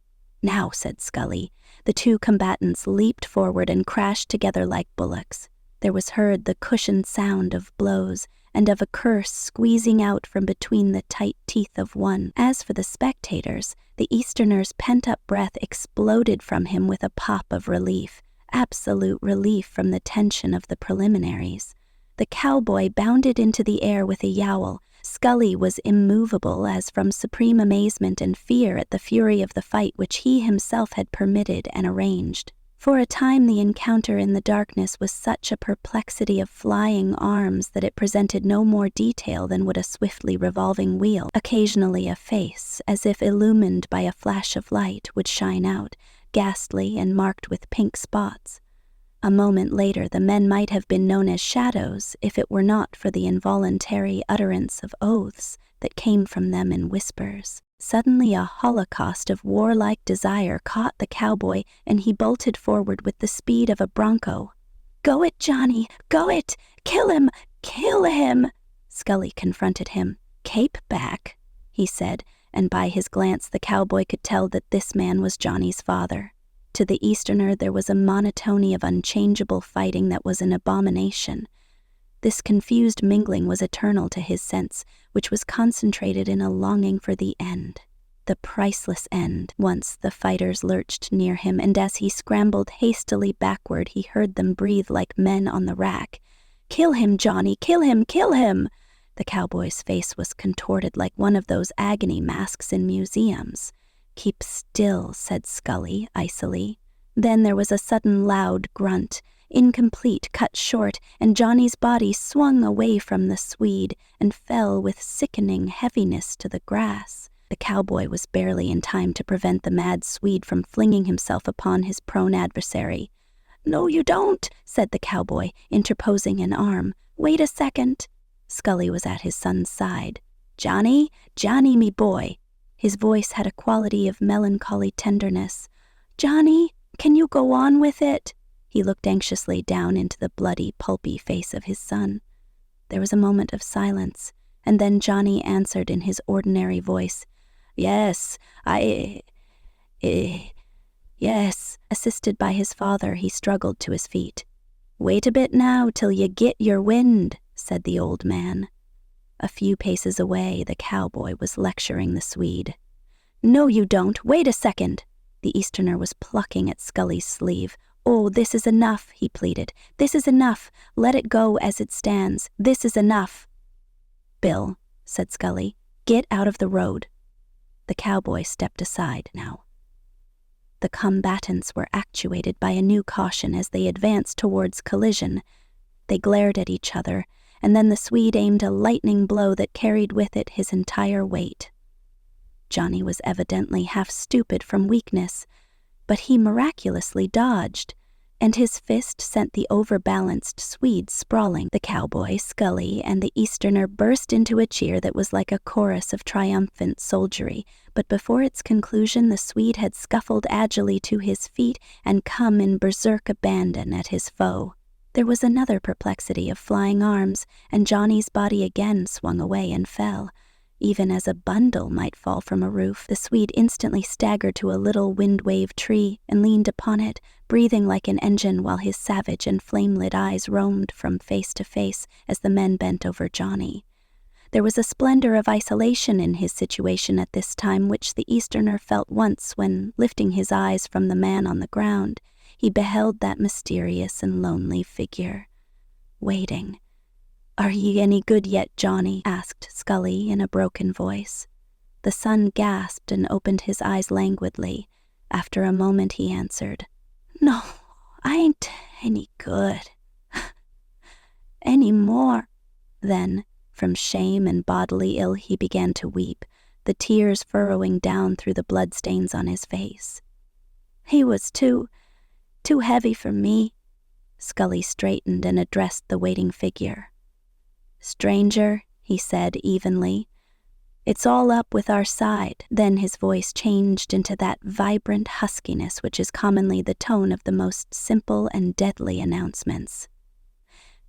"Now," said Scully. The two combatants leaped forward and crashed together like bullocks. There was heard the cushioned sound of blows and of a curse squeezing out from between the tight teeth of one. As for the spectators, the Easterner's pent-up breath exploded from him with a pop of relief, absolute relief from the tension of the preliminaries. The cowboy bounded into the air with a yowl. Scully was immovable as from supreme amazement and fear at the fury of the fight which he himself had permitted and arranged. For a time the encounter in the darkness was such a perplexity of flying arms that it presented no more detail than would a swiftly revolving wheel. Occasionally a face, as if illumined by a flash of light, would shine out, ghastly and marked with pink spots. A moment later the men might have been known as shadows if it were not for the involuntary utterance of oaths that came from them in whispers. Suddenly a holocaust of warlike desire caught the cowboy, and he bolted forward with the speed of a bronco. "Go it, Johnny! Go it! Kill him! Kill him!" Scully confronted him. "Cape back," he said, and by his glance the cowboy could tell that this man was Johnny's father. To the Easterner there was a monotony of unchangeable fighting that was an abomination. This confused mingling was eternal to his sense, which was concentrated in a longing for the end. The priceless end. Once the fighters lurched near him, and as he scrambled hastily backward he heard them breathe like men on the rack. "Kill him, Johnny! Kill him! Kill him!" The cowboy's face was contorted like one of those agony masks in museums. "Keep still," said Scully, icily. Then there was a sudden loud grunt, incomplete, cut short, and Johnny's body swung away from the Swede and fell with sickening heaviness to the grass. The cowboy was barely in time to prevent the mad Swede from flinging himself upon his prone adversary. "No, you don't," said the cowboy, interposing an arm. "Wait a second." Scully was at his son's side. "Johnny, Johnny, me boy." His voice had a quality of melancholy tenderness. "Johnny, can you go on with it?" He looked anxiously down into the bloody, pulpy face of his son. There was a moment of silence, and then Johnny answered in his ordinary voice, "Yes, yes." Assisted by his father, he struggled to his feet. "Wait a bit now till you get your wind," said the old man. A few paces away, the cowboy was lecturing the Swede. "No, you don't. Wait a second." The Easterner was plucking at Scully's sleeve. "Oh, this is enough," he pleaded. "This is enough. Let it go as it stands. This is enough." "Bill," said Scully, "get out of the road." The cowboy stepped aside now. The combatants were actuated by a new caution as they advanced towards collision. They glared at each other, and then the Swede aimed a lightning blow that carried with it his entire weight. Johnny was evidently half stupid from weakness, but he miraculously dodged, and his fist sent the overbalanced Swede sprawling. The cowboy, Scully, and the Easterner burst into a cheer that was like a chorus of triumphant soldiery, but before its conclusion the Swede had scuffled agilely to his feet and come in berserk abandon at his foe. There was another perplexity of flying arms, and Johnny's body again swung away and fell. Even as a bundle might fall from a roof, the Swede instantly staggered to a little wind-waved tree and leaned upon it, breathing like an engine while his savage and flame-lit eyes roamed from face to face as the men bent over Johnny. There was a splendor of isolation in his situation at this time which the Easterner felt once when, lifting his eyes from the man on the ground, he beheld that mysterious and lonely figure, waiting. "Are ye any good yet, Johnny?" asked Scully in a broken voice. The son gasped and opened his eyes languidly. After a moment he answered, "No, I ain't any good any more." Then, from shame and bodily ill, he began to weep, the tears furrowing down through the bloodstains on his face. "He was too heavy for me." Scully straightened and addressed the waiting figure. "Stranger," he said evenly, "it's all up with our side." Then his voice changed into that vibrant huskiness which is commonly the tone of the most simple and deadly announcements.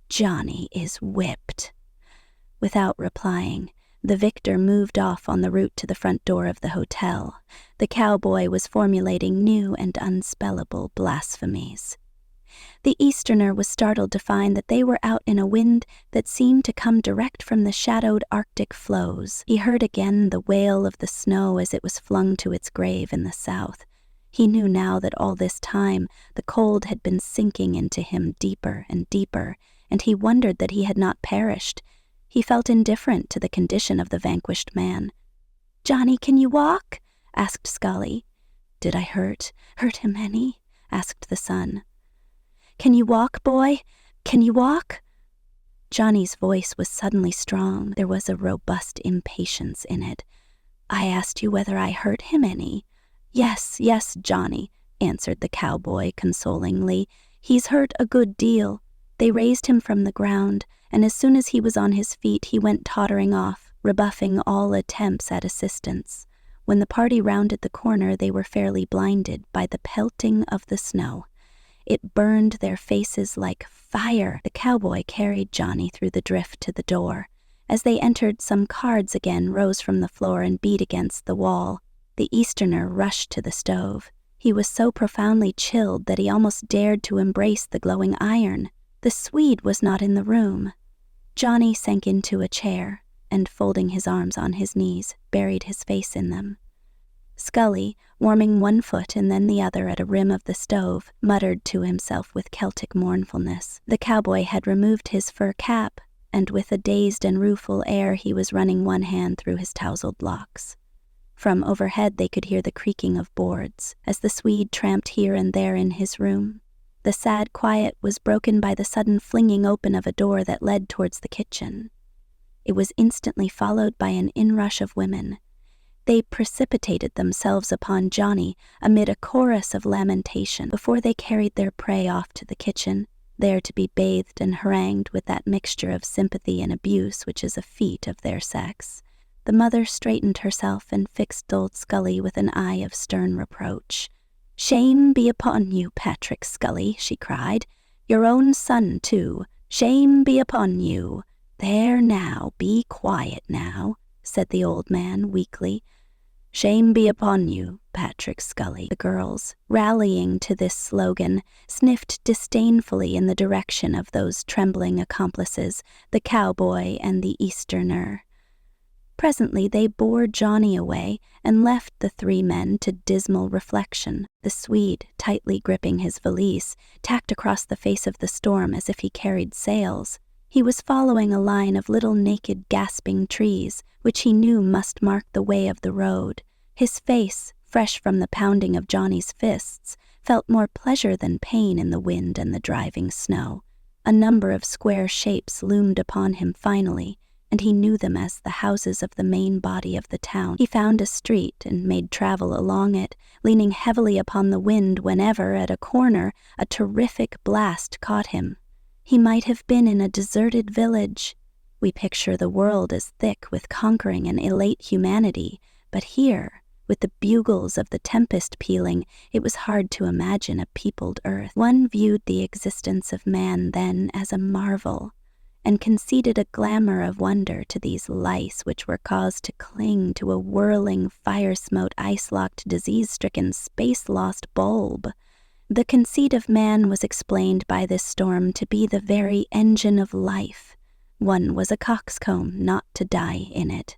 "Johnny is whipped." Without replying, the victor moved off on the route to the front door of the hotel. The cowboy was formulating new and unspellable blasphemies. The Easterner was startled to find that they were out in a wind that seemed to come direct from the shadowed Arctic floes. He heard again the wail of the snow as it was flung to its grave in the south. He knew now that all this time the cold had been sinking into him deeper and deeper, and he wondered that he had not perished. He felt indifferent to the condition of the vanquished man. "Johnny, can you walk?" asked Scully. "Did I hurt him any?" asked the son. "Can you walk, boy? Can you walk?" Johnny's voice was suddenly strong. There was a robust impatience in it. "I asked you whether I hurt him any." Yes, Johnny," answered the cowboy consolingly. "He's hurt a good deal." They raised him from the ground, and as soon as he was on his feet, he went tottering off, rebuffing all attempts at assistance. When the party rounded the corner, they were fairly blinded by the pelting of the snow. It burned their faces like fire. The cowboy carried Johnny through the drift to the door. As they entered, some cards again rose from the floor and beat against the wall. The Easterner rushed to the stove. He was so profoundly chilled that he almost dared to embrace the glowing iron. The Swede was not in the room. Johnny sank into a chair and, folding his arms on his knees, buried his face in them. Scully, warming one foot and then the other at a rim of the stove, muttered to himself with Celtic mournfulness. The cowboy had removed his fur cap, and with a dazed and rueful air he was running one hand through his tousled locks. From overhead they could hear the creaking of boards as the Swede tramped here and there in his room. The sad quiet was broken by the sudden flinging open of a door that led towards the kitchen. It was instantly followed by an inrush of women. They precipitated themselves upon Johnny amid a chorus of lamentation before they carried their prey off to the kitchen, there to be bathed and harangued with that mixture of sympathy and abuse which is a feat of their sex. The mother straightened herself and fixed old Scully with an eye of stern reproach. "Shame be upon you, Patrick Scully," she cried. "Your own son, too. Shame be upon you." "There now, be quiet now," said the old man weakly. "Shame be upon you, Patrick Scully." The girls, rallying to this slogan, sniffed disdainfully in the direction of those trembling accomplices, the cowboy and the Easterner. Presently they bore Johnny away and left the three men to dismal reflection, the Swede, tightly gripping his valise, tacked across the face of the storm as if he carried sails. He was following a line of little naked gasping trees, which he knew must mark the way of the road. His face, fresh from the pounding of Johnny's fists, felt more pleasure than pain in the wind and the driving snow. A number of square shapes loomed upon him finally, and he knew them as the houses of the main body of the town. He found a street and made travel along it, leaning heavily upon the wind whenever, at a corner, a terrific blast caught him. He might have been in a deserted village. We picture the world as thick with conquering and elate humanity, but here, with the bugles of the tempest pealing, it was hard to imagine a peopled earth. One viewed the existence of man then as a marvel, and conceded a glamour of wonder to these lice which were caused to cling to a whirling, fire-smote, ice-locked, disease-stricken, space-lost bulb. The conceit of man was explained by this storm to be the very engine of life. One was a coxcomb, not to die in it.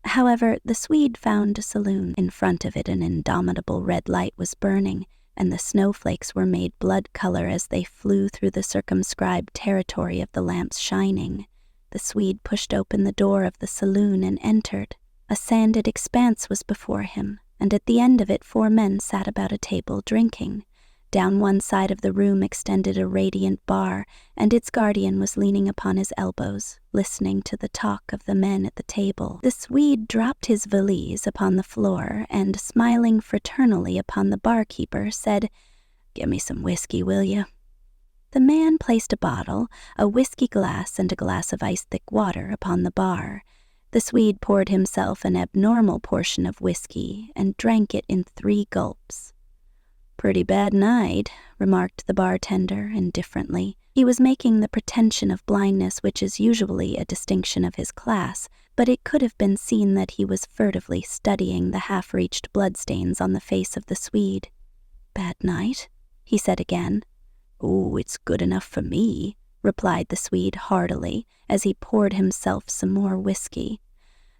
However, the Swede found a saloon. In front of it an indomitable red light was burning, and the snowflakes were made blood color as they flew through the circumscribed territory of the lamp's shining. The Swede pushed open the door of the saloon and entered. A sanded expanse was before him, and at the end of it 4 men sat about a table drinking. Down one side of the room extended a radiant bar, and its guardian was leaning upon his elbows, listening to the talk of the men at the table. The Swede dropped his valise upon the floor and, smiling fraternally upon the barkeeper, said, "Give me some whiskey, will you?" The man placed a bottle, a whiskey glass, and a glass of ice-thick water upon the bar. The Swede poured himself an abnormal portion of whiskey and drank it in 3 gulps. "Pretty bad night," remarked the bartender indifferently. He was making the pretension of blindness which is usually a distinction of his class, but it could have been seen that he was furtively studying the half-reached bloodstains on the face of the Swede. "Bad night?" he said again. "Oh, it's good enough for me," replied the Swede heartily, as he poured himself some more whiskey.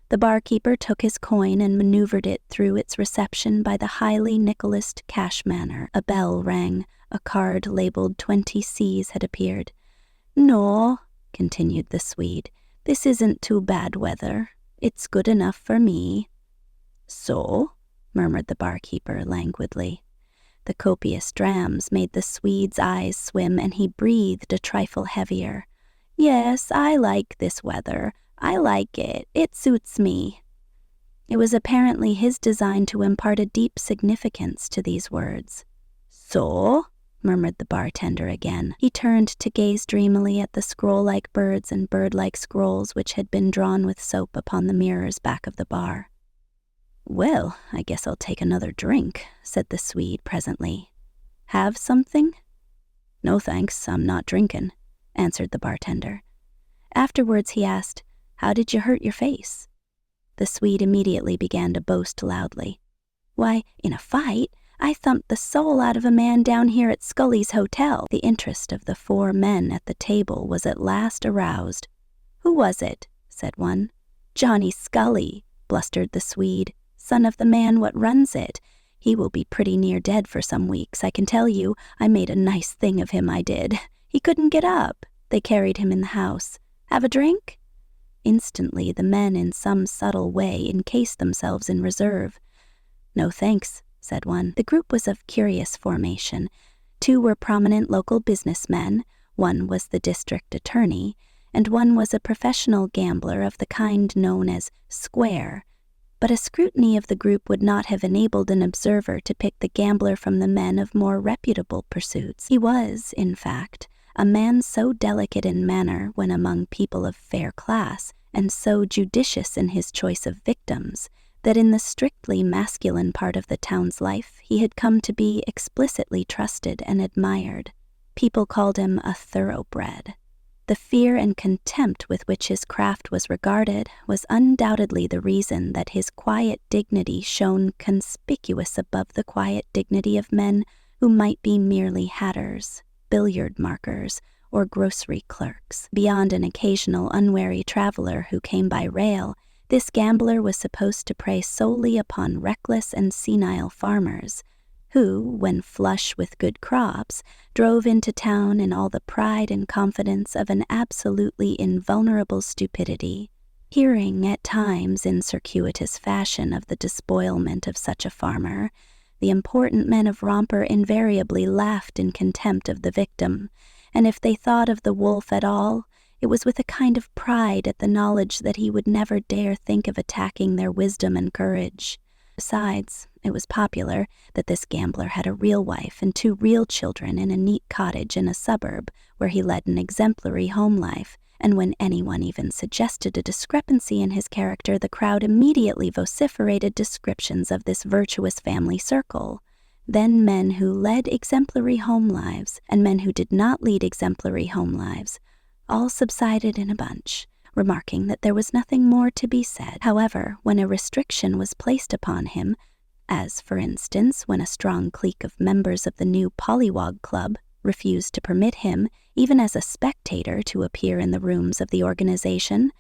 The barkeeper took his coin and maneuvered it through its reception by the highly Nicholased cash manner. A bell rang. A card labeled 20 C's had appeared. "No," continued the Swede, "this isn't too bad weather. It's good enough for me." "So?" murmured the barkeeper languidly. The copious drams made the Swede's eyes swim, and he breathed a trifle heavier. "Yes, I like this weather. I like it. It suits me." It was apparently his design to impart a deep significance to these words. "So?" murmured the bartender again. He turned to gaze dreamily at the scroll-like birds and bird-like scrolls which had been drawn with soap upon the mirrors back of the bar. "Well, I guess I'll take another drink," said the Swede presently. "Have something?" "No thanks, I'm not drinking," answered the bartender. Afterwards he asked, "How did you hurt your face?" The Swede immediately began to boast loudly. "Why, in a fight, I thumped the soul out of a man down here at Scully's hotel." The interest of the 4 men at the table was at last aroused. "Who was it?" said one. "Johnny Scully," blustered the Swede, "son of the man what runs it. He will be pretty near dead for some weeks, I can tell you. I made a nice thing of him, I did. He couldn't get up. They carried him in the house. Have a drink?" Instantly the men in some subtle way encased themselves in reserve. "No thanks," said one. The group was of curious formation. 2 were prominent local businessmen, 1 was the district attorney, and 1 was a professional gambler of the kind known as square. But a scrutiny of the group would not have enabled an observer to pick the gambler from the men of more reputable pursuits. He was, in fact, a man so delicate in manner when among people of fair class, and so judicious in his choice of victims, that in the strictly masculine part of the town's life he had come to be explicitly trusted and admired. People called him a thoroughbred. The fear and contempt with which his craft was regarded was undoubtedly the reason that his quiet dignity shone conspicuous above the quiet dignity of men who might be merely hatters, billiard markers, or grocery clerks. Beyond an occasional unwary traveler who came by rail, this gambler was supposed to prey solely upon reckless and senile farmers, who, when flush with good crops, drove into town in all the pride and confidence of an absolutely invulnerable stupidity. Hearing at times in circuitous fashion of the despoilment of such a farmer, the important men of Romper invariably laughed in contempt of the victim, and if they thought of the wolf at all, it was with a kind of pride at the knowledge that he would never dare think of attacking their wisdom and courage. Besides, it was popular that this gambler had a real wife and 2 real children in a neat cottage in a suburb where he led an exemplary home life, and when anyone even suggested a discrepancy in his character, the crowd immediately vociferated descriptions of this virtuous family circle. Then men who led exemplary home lives and men who did not lead exemplary home lives all subsided in a bunch, remarking that there was nothing more to be said. However, when a restriction was placed upon him, as, for instance, when a strong clique of members of the new Pollywog Club refused to permit him, even as a spectator, to appear in the rooms of the organization,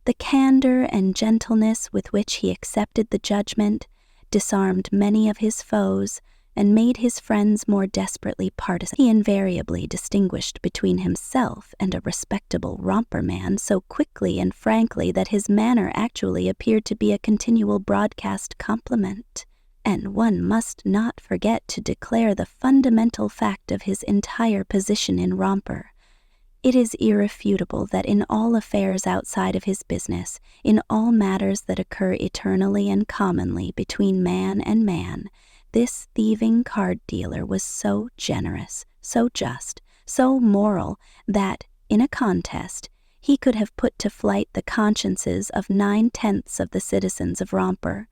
the candor and gentleness with which he accepted the judgment disarmed many of his foes and made his friends more desperately partisan. He invariably distinguished between himself and a respectable Romper man so quickly and frankly that his manner actually appeared to be a continual broadcast compliment. And one must not forget to declare the fundamental fact of his entire position in Romper. It is irrefutable that in all affairs outside of his business, in all matters that occur eternally and commonly between man and man, this thieving card dealer was so generous, so just, so moral, that, in a contest, he could have put to flight the consciences of 9/10 of the citizens of Romper.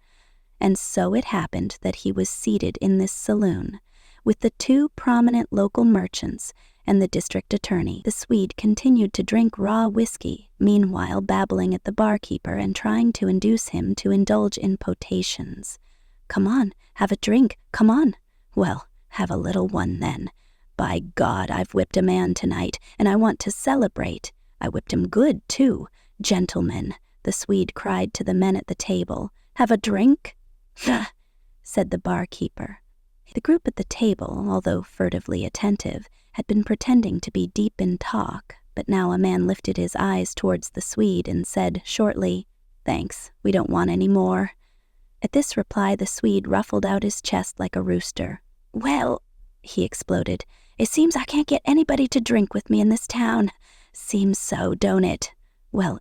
And so it happened that he was seated in this saloon, with the 2 prominent local merchants and the district attorney. The Swede continued to drink raw whiskey, meanwhile babbling at the barkeeper and trying to induce him to indulge in potations. "Come on, have a drink, come on." "Well, have a little one then. By God, I've whipped a man tonight, and I want to celebrate. I whipped him good, too. Gentlemen," the Swede cried to the men at the table, "have a drink?" "Huh," said the barkeeper. The group at the table, although furtively attentive, had been pretending to be deep in talk, but now a man lifted his eyes towards the Swede and said shortly, "Thanks, we don't want any more." At this reply the Swede ruffled out his chest like a rooster. Well, he exploded, it seems I can't get anybody to drink with me in this town. Seems so, don't it? Well,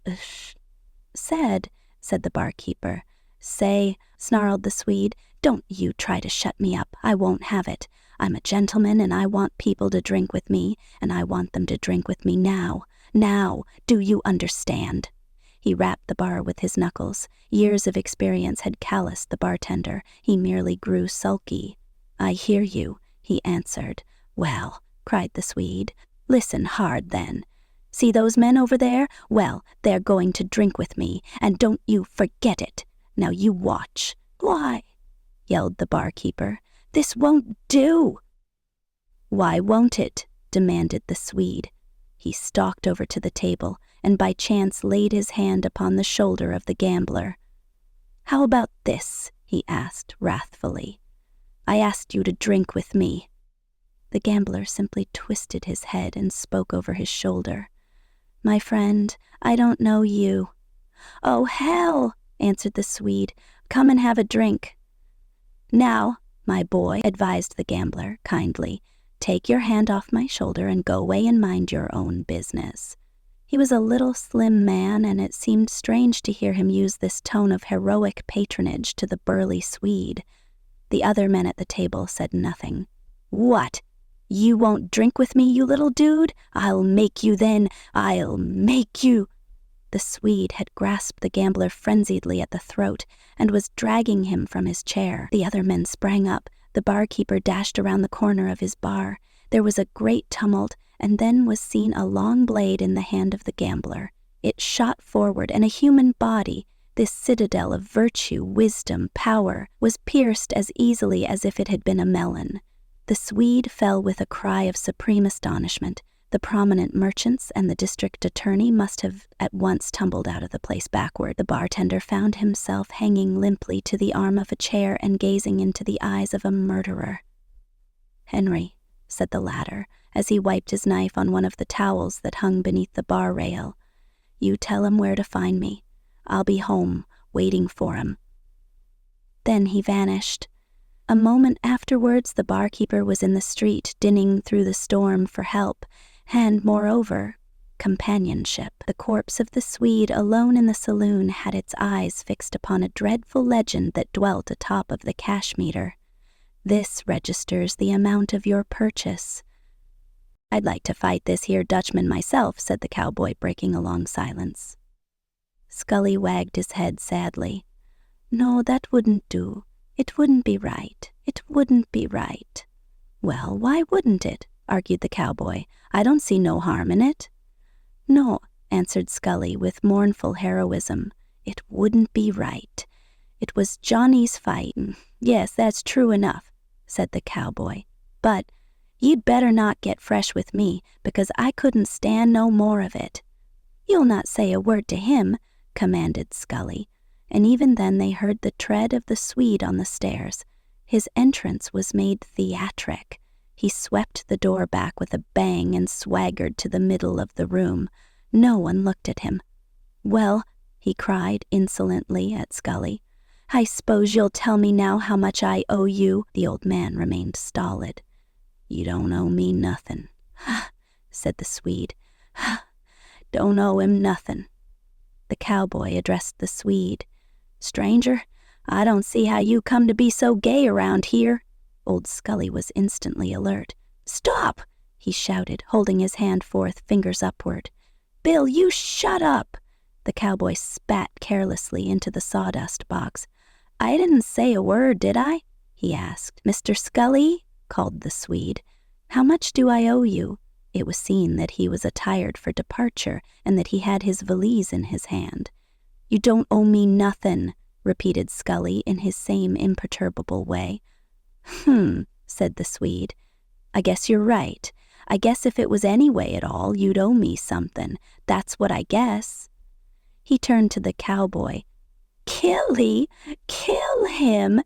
said the barkeeper. Say, snarled the Swede, don't you try to shut me up. I won't have it. I'm a gentleman and I want people to drink with me, and I want them to drink with me now. Now, do you understand? He rapped the bar with his knuckles. Years of experience had calloused the bartender. He merely grew sulky. I hear you, he answered. Well, cried the Swede, listen hard then. See those men over there? Well, they're going to drink with me, and don't you forget it. Now you watch. Why? Yelled the barkeeper. This won't do. Why won't it? Demanded the Swede. He stalked over to the table and by chance laid his hand upon the shoulder of the gambler. How about this? He asked wrathfully. I asked you to drink with me. The gambler simply twisted his head and spoke over his shoulder. My friend, I don't know you. Oh, hell, answered the Swede. Come and have a drink. Now, my boy, advised the gambler kindly, take your hand off my shoulder and go away and mind your own business. He was a little slim man, and it seemed strange to hear him use this tone of heroic patronage to the burly Swede. The other men at the table said nothing. What? You won't drink with me, you little dude? I'll make you then. I'll make you. The Swede had grasped the gambler frenziedly at the throat and was dragging him from his chair. The other men sprang up. The barkeeper dashed around the corner of his bar. There was a great tumult, and then was seen a long blade in the hand of the gambler. It shot forward, and a human body, this citadel of virtue, wisdom, power, was pierced as easily as if it had been a melon. The Swede fell with a cry of supreme astonishment. The prominent merchants and the district attorney must have at once tumbled out of the place backward. The bartender found himself hanging limply to the arm of a chair and gazing into the eyes of a murderer. Henry, said the latter, as he wiped his knife on one of the towels that hung beneath the bar rail, you tell him where to find me. I'll be home, waiting for him. Then he vanished. A moment afterwards, the barkeeper was in the street, dinning through the storm for help, and, moreover, companionship. The corpse of the Swede alone in the saloon had its eyes fixed upon a dreadful legend that dwelt atop of the cash meter. This registers the amount of your purchase. I'd like to fight this here Dutchman myself, said the cowboy, breaking a long silence. Scully wagged his head sadly. No, that wouldn't do. It wouldn't be right. It wouldn't be right. Well, why wouldn't it? Argued the cowboy. I don't see no harm in it. No, answered Scully with mournful heroism. It wouldn't be right. It was Johnny's fight. Yes, that's true enough, said the cowboy. But you'd better not get fresh with me, because I couldn't stand no more of it. You'll not say a word to him, commanded Scully. And even then they heard the tread of the Swede on the stairs. His entrance was made theatric. He swept the door back with a bang and swaggered to the middle of the room. No one looked at him. Well, he cried insolently at Scully, I s'pose you'll tell me now how much I owe you. The old man remained stolid. You don't owe me nothing, said the Swede. Don't owe him nothing. The cowboy addressed the Swede. Stranger, I don't see how you come to be so gay around here. Old Scully was instantly alert. Stop, he shouted, holding his hand forth, fingers upward. Bill, you shut up. The cowboy spat carelessly into the sawdust box. I didn't say a word, did I? He asked. Mr. Scully, called the Swede, how much do I owe you? It was seen that he was attired for departure and that he had his valise in his hand. You don't owe me nothin', repeated Scully in his same imperturbable way. Said the Swede. I guess you're right. I guess if it was any way at all, you'd owe me something. That's what I guess. He turned to the cowboy. Killy, kill him,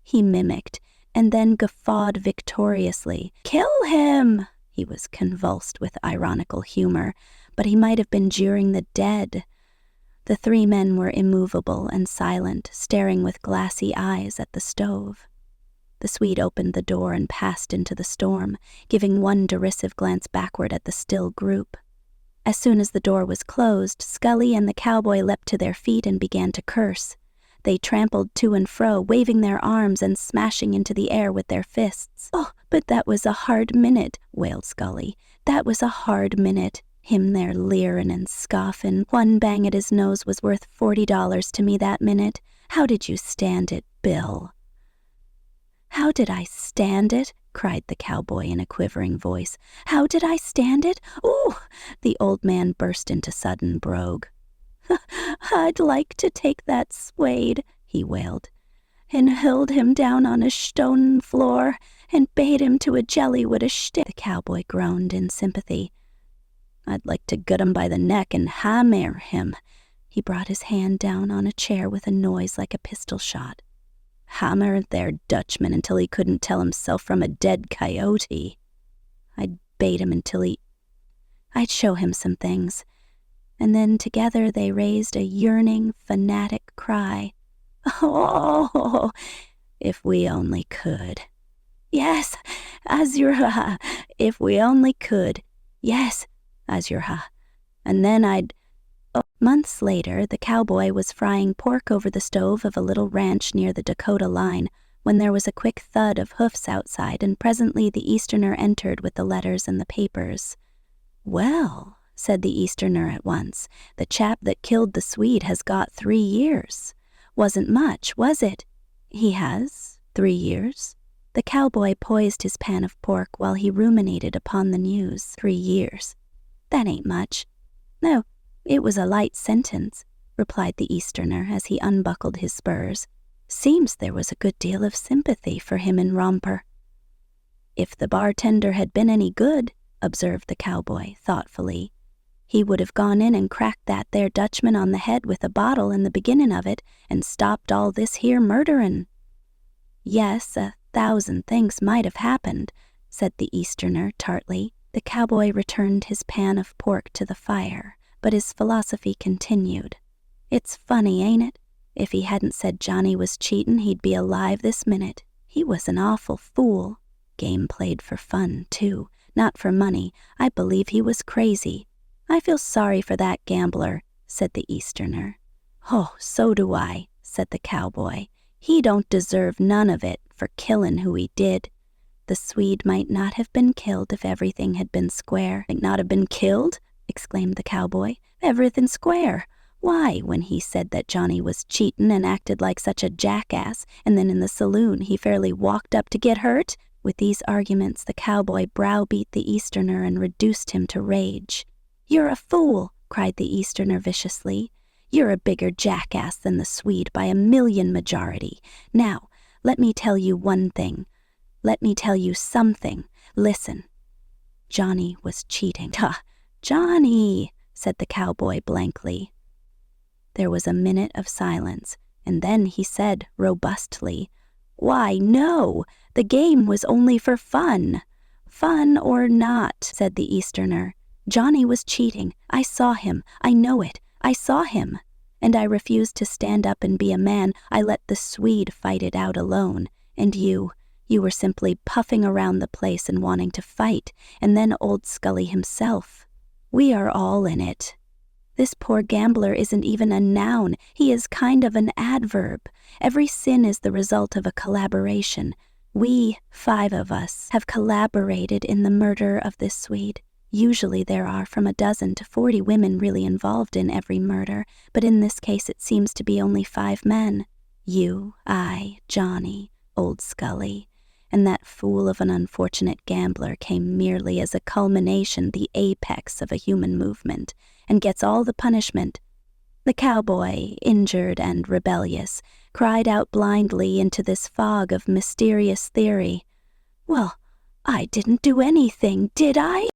he mimicked, and then guffawed victoriously. Kill him! He was convulsed with ironical humor, but he might have been jeering the dead. The three men were immovable and silent, staring with glassy eyes at the stove. The Swede opened the door and passed into the storm, giving one derisive glance backward at the still group. As soon as the door was closed, Scully and the cowboy leapt to their feet and began to curse. They trampled to and fro, waving their arms and smashing into the air with their fists. "Oh, but that was a hard minute," wailed Scully. "That was a hard minute. Him there leerin' and scoffin'. One bang at his nose was worth $40 to me that minute. How did you stand it, Bill?" "How did I stand it?" cried the cowboy in a quivering voice. "How did I stand it? Ooh!" The old man burst into sudden brogue. "I'd like to take that Swede," he wailed, "and held him down on a stone floor and bait him to a jelly wid a stick." The cowboy groaned in sympathy. "I'd like to gut him by the neck and hammer him." He brought his hand down on a chair with a noise like a pistol shot. "Hammer their Dutchman until he couldn't tell himself from a dead coyote. I'd bait him until I'd show him some things." And then together they raised a yearning, fanatic cry. "Oh, if we only could. Yes, Azurha, if we only could. Yes, Azurha. And then I'd..." Months later, the cowboy was frying pork over the stove of a little ranch near the Dakota line when there was a quick thud of hoofs outside, and presently the Easterner entered with the letters and the papers. "Well," said the Easterner at once, "the chap that killed the Swede has got 3 years. Wasn't much, was it?" "He has 3 years." The cowboy poised his pan of pork while he ruminated upon the news. 3 years. That ain't much. No, it was a light sentence, replied the Easterner as he unbuckled his spurs. Seems there was a good deal of sympathy for him in Romper. "If the bartender had been any good," observed the cowboy thoughtfully, "he would have gone in and cracked that there Dutchman on the head with a bottle in the beginning of it and stopped all this here murderin'." "Yes, 1,000 things might have happened," said the Easterner tartly. The cowboy returned his pan of pork to the fire, but his philosophy continued. "It's funny, ain't it? If he hadn't said Johnny was cheatin', he'd be alive this minute. He was an awful fool. Game played for fun, too, not for money. I believe he was crazy. I feel sorry for that gambler," said the Easterner. "Oh, so do I," said the cowboy. "He don't deserve none of it for killin' who he did. The Swede might not have been killed if everything had been square." "Might not have been killed?" exclaimed the cowboy. "Everything square. Why, when he said that Johnny was cheatin' and acted like such a jackass, and then in the saloon he fairly walked up to get hurt?" With these arguments, the cowboy browbeat the Easterner and reduced him to rage. "You're a fool," cried the Easterner viciously. "You're a bigger jackass than the Swede by 1,000,000 majority. Now, let me tell you one thing. Let me tell you something. Listen. Johnny was cheating." "Ha! Johnny," said the cowboy blankly. There was a minute of silence, and then he said robustly, "Why, no, the game was only for fun." "Fun or not," said the Easterner, "Johnny was cheating. I saw him. I know it. I saw him. And I refused to stand up and be a man. I let the Swede fight it out alone. And you were simply puffing around the place and wanting to fight, and then old Scully himself. We are all in it. This poor gambler isn't even a noun. He is kind of an adverb. Every sin is the result of a collaboration. We, 5 of us, have collaborated in the murder of this Swede. Usually there are from 12 to 40 women really involved in every murder, but in this case it seems to be only 5 men. You, I, Johnny, old Scully, and that fool of an unfortunate gambler came merely as a culmination, the apex of a human movement, and gets all the punishment. The cowboy, injured and rebellious, cried out blindly into this fog of mysterious theory. "Well, I didn't do anything, did I?"